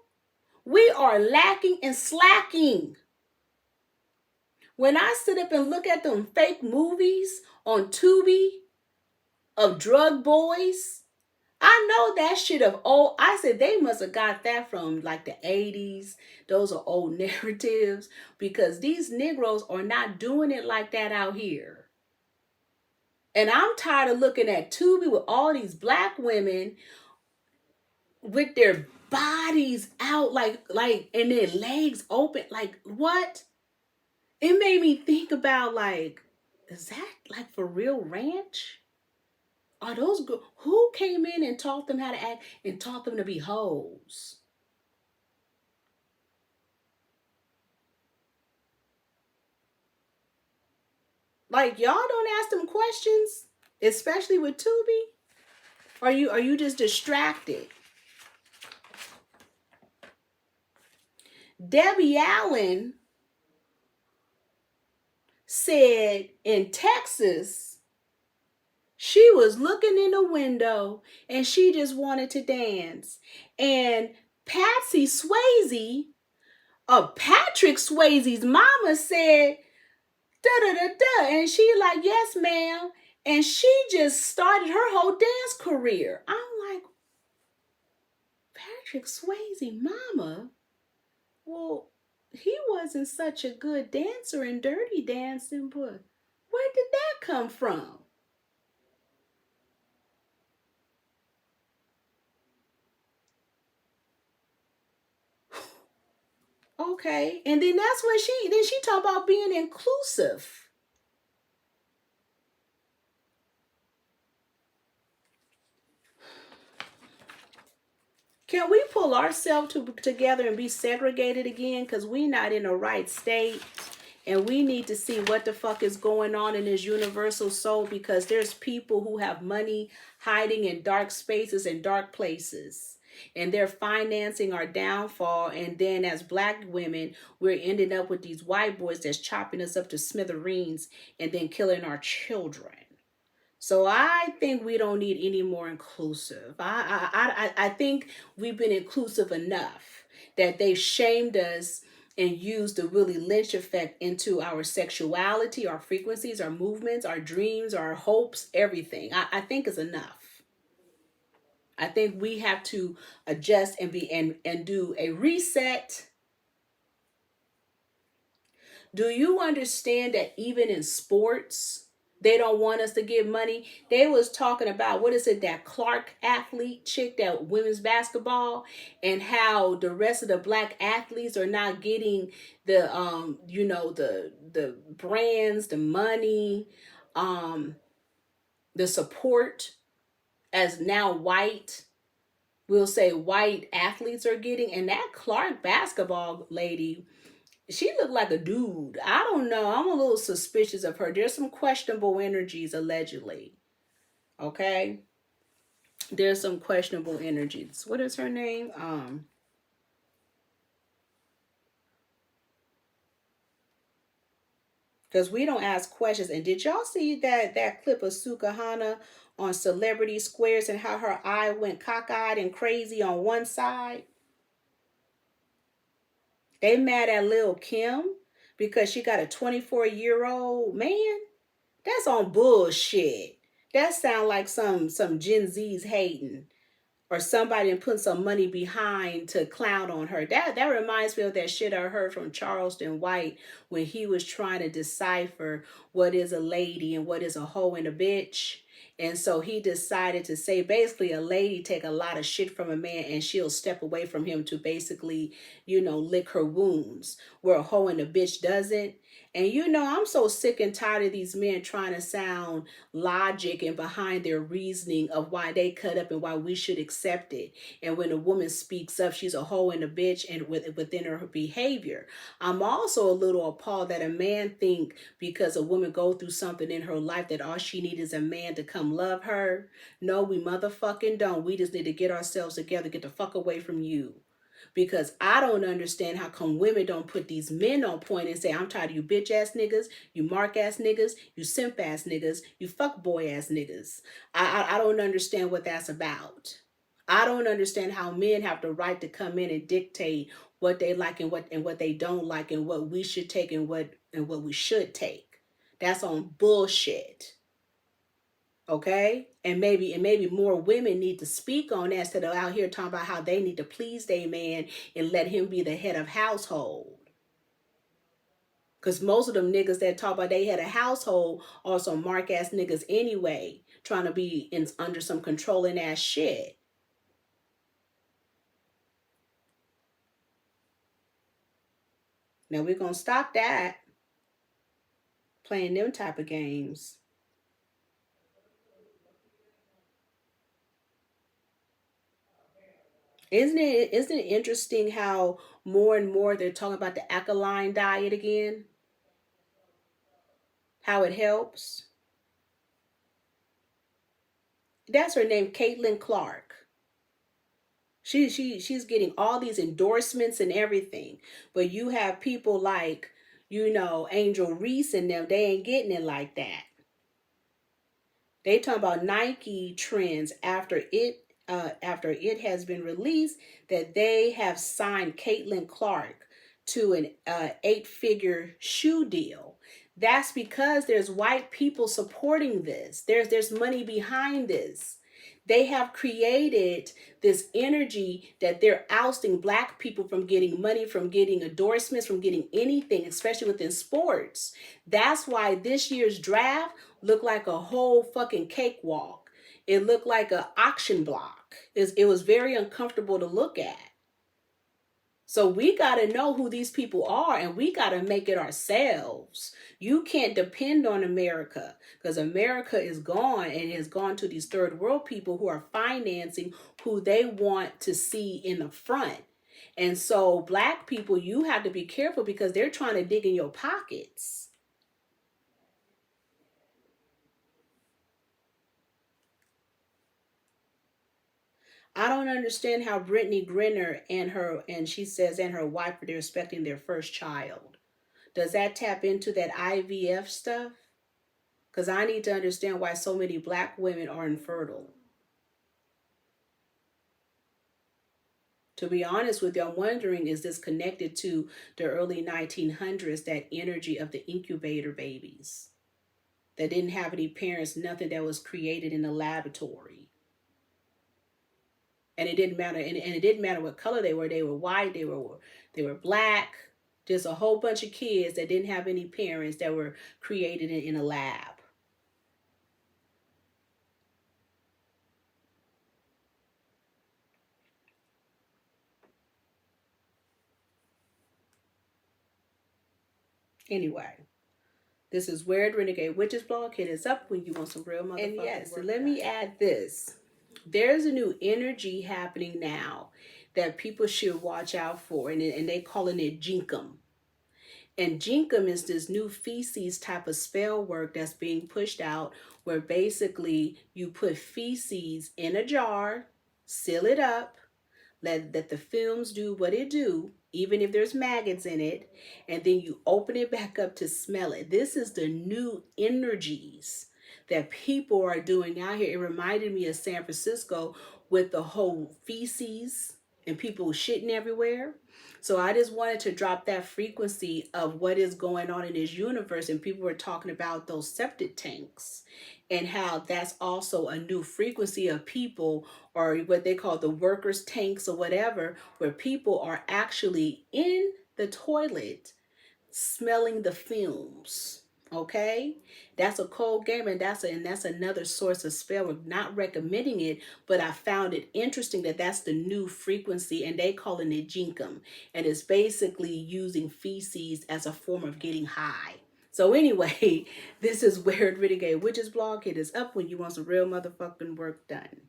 we are lacking and slacking. When I sit up and look at them fake movies on Tubi, of drug boys. I know that shit of old. I said they must have got that from like the 80s. Those are old narratives because these Negroes are not doing it like that out here. And I'm tired of looking at Tubi with all these black women with their bodies out like and their legs open. Like what? It made me think about like, is that like for real ranch? Are those who came in and taught them how to act and taught them to be hoes? Like y'all don't ask them questions, especially with Tubi. Are you just distracted? Debbie Allen said in Texas she was looking in the window and she just wanted to dance. And Patsy Swayze, Patrick Swayze's mama said, da da da da. And she like, yes, ma'am. And she just started her whole dance career. I'm like, Patrick Swayze, mama? Well, he wasn't such a good dancer in Dirty Dancing, but where did that come from? Okay, and then that's what she talked about being inclusive. Can we pull ourselves together and be segregated again? Because we not in the right state. And we need to see what the fuck is going on in this universal soul, because there's people who have money hiding in dark spaces and dark places. And they're financing our downfall. And then as black women, we're ending up with these white boys that's chopping us up to smithereens and then killing our children. So I think we don't need any more inclusive. I think we've been inclusive enough that they shamed us and used the Willie Lynch effect into our sexuality, our frequencies, our movements, our dreams, our hopes, everything. I think is enough. I think we have to adjust and do a reset. Do you understand that even in sports, they don't want us to give money? They was talking about, what is it, that Clark athlete chick, that women's basketball, and how the rest of the black athletes are not getting the the brands, the money, the support as now white, we'll say white athletes are getting. And that Clark basketball lady, she looked like a dude. I don't know. I'm a little suspicious of her. There's some questionable energies allegedly. Okay? There's some questionable energies. What is her name? Because we don't ask questions. And did y'all see that clip of Sukahana on Celebrity Squares and how her eye went cockeyed and crazy on one side? They mad at Lil Kim because she got a 24-year-old man. That's on bullshit. That sound like some Gen Z's hating, or somebody and put some money behind to clown on her. That reminds me of that shit I heard from Charleston White when he was trying to decipher what is a lady and what is a hoe and a bitch. And so he decided to say basically a lady take a lot of shit from a man and she'll step away from him to basically, lick her wounds, where a hoe and a bitch doesn't. And I'm so sick and tired of these men trying to sound logic and behind their reasoning of why they cut up and why we should accept it. And when a woman speaks up, she's a hoe and a bitch, and within her behavior. I'm also a little appalled that a man think because a woman go through something in her life that all she needs is a man to come love her. No, we motherfucking don't. We just need to get ourselves together, get the fuck away from you. Because I don't understand how come women don't put these men on point and say, I'm tired of you bitch ass niggas, you mark ass niggas, you simp ass niggas, you fuck boy ass niggas. I don't understand what that's about. I don't understand how men have the right to come in and dictate what they like and what they don't like, and what we should take and what we should take. That's on bullshit. Okay? And maybe more women need to speak on that instead of out here talking about how they need to please their man and let him be the head of household. Because most of them niggas that talk about they had a household are some mark ass niggas anyway, trying to be under some controlling ass shit. Now we're gonna stop that, playing them type of games. Isn't it interesting how more and more they're talking about the alkaline diet again? How it helps. That's her name, Caitlin Clark. She's getting all these endorsements and everything. But you have people like, Angel Reese and them, they ain't getting it like that. They talk about Nike trends after it has been released that they have signed Caitlin Clark to an 8-figure shoe deal. That's because there's white people supporting this. There's money behind this. They have created this energy that they're ousting black people from getting money, from getting endorsements, from getting anything, especially within sports. That's why this year's draft looked like a whole fucking cakewalk. It looked like an auction block. It was very uncomfortable to look at. So we got to know who these people are, and we got to make it ourselves. You can't depend on America, because America is gone and has gone to these third world people who are financing who they want to see in the front. And so black people, you have to be careful because they're trying to dig in your pockets. I don't understand how Brittany Griner and she says and her wife they're expecting their first child. Does that tap into that IVF stuff? Because I need to understand why so many black women are infertile. To be honest with you, I'm wondering, is this connected to the early 1900s, that energy of the incubator babies that didn't have any parents, nothing, that was created in the laboratory? And it didn't matter, and it didn't matter what color they were. They were white, they were black, just a whole bunch of kids that didn't have any parents that were created in a lab. Anyway, this is Weird Renegade Witches blog. Hit us up when you want some real motherfucking. And yes, so let me add this. There's a new energy happening now that people should watch out for, and they calling it Jinkum. And Jinkum is this new feces type of spell work that's being pushed out, where basically you put feces in a jar, seal it up, let the films do what it do, even if there's maggots in it, and then you open it back up to smell it. This is the new energies that people are doing out here. It reminded me of San Francisco with the whole feces and people shitting everywhere. So I just wanted to drop that frequency of what is going on in this universe. And people were talking about those septic tanks and how that's also a new frequency of people, or what they call the workers' tanks or whatever, where people are actually in the toilet smelling the fumes. Okay, that's a cold game, and that's another source of spell. We're not recommending it, but I found it interesting that that's the new frequency, and they calling it jinkum, and it's basically using feces as a form of getting high. So anyway, this is Weird Renegade Witches blog. It is up when you want some real motherfucking work done.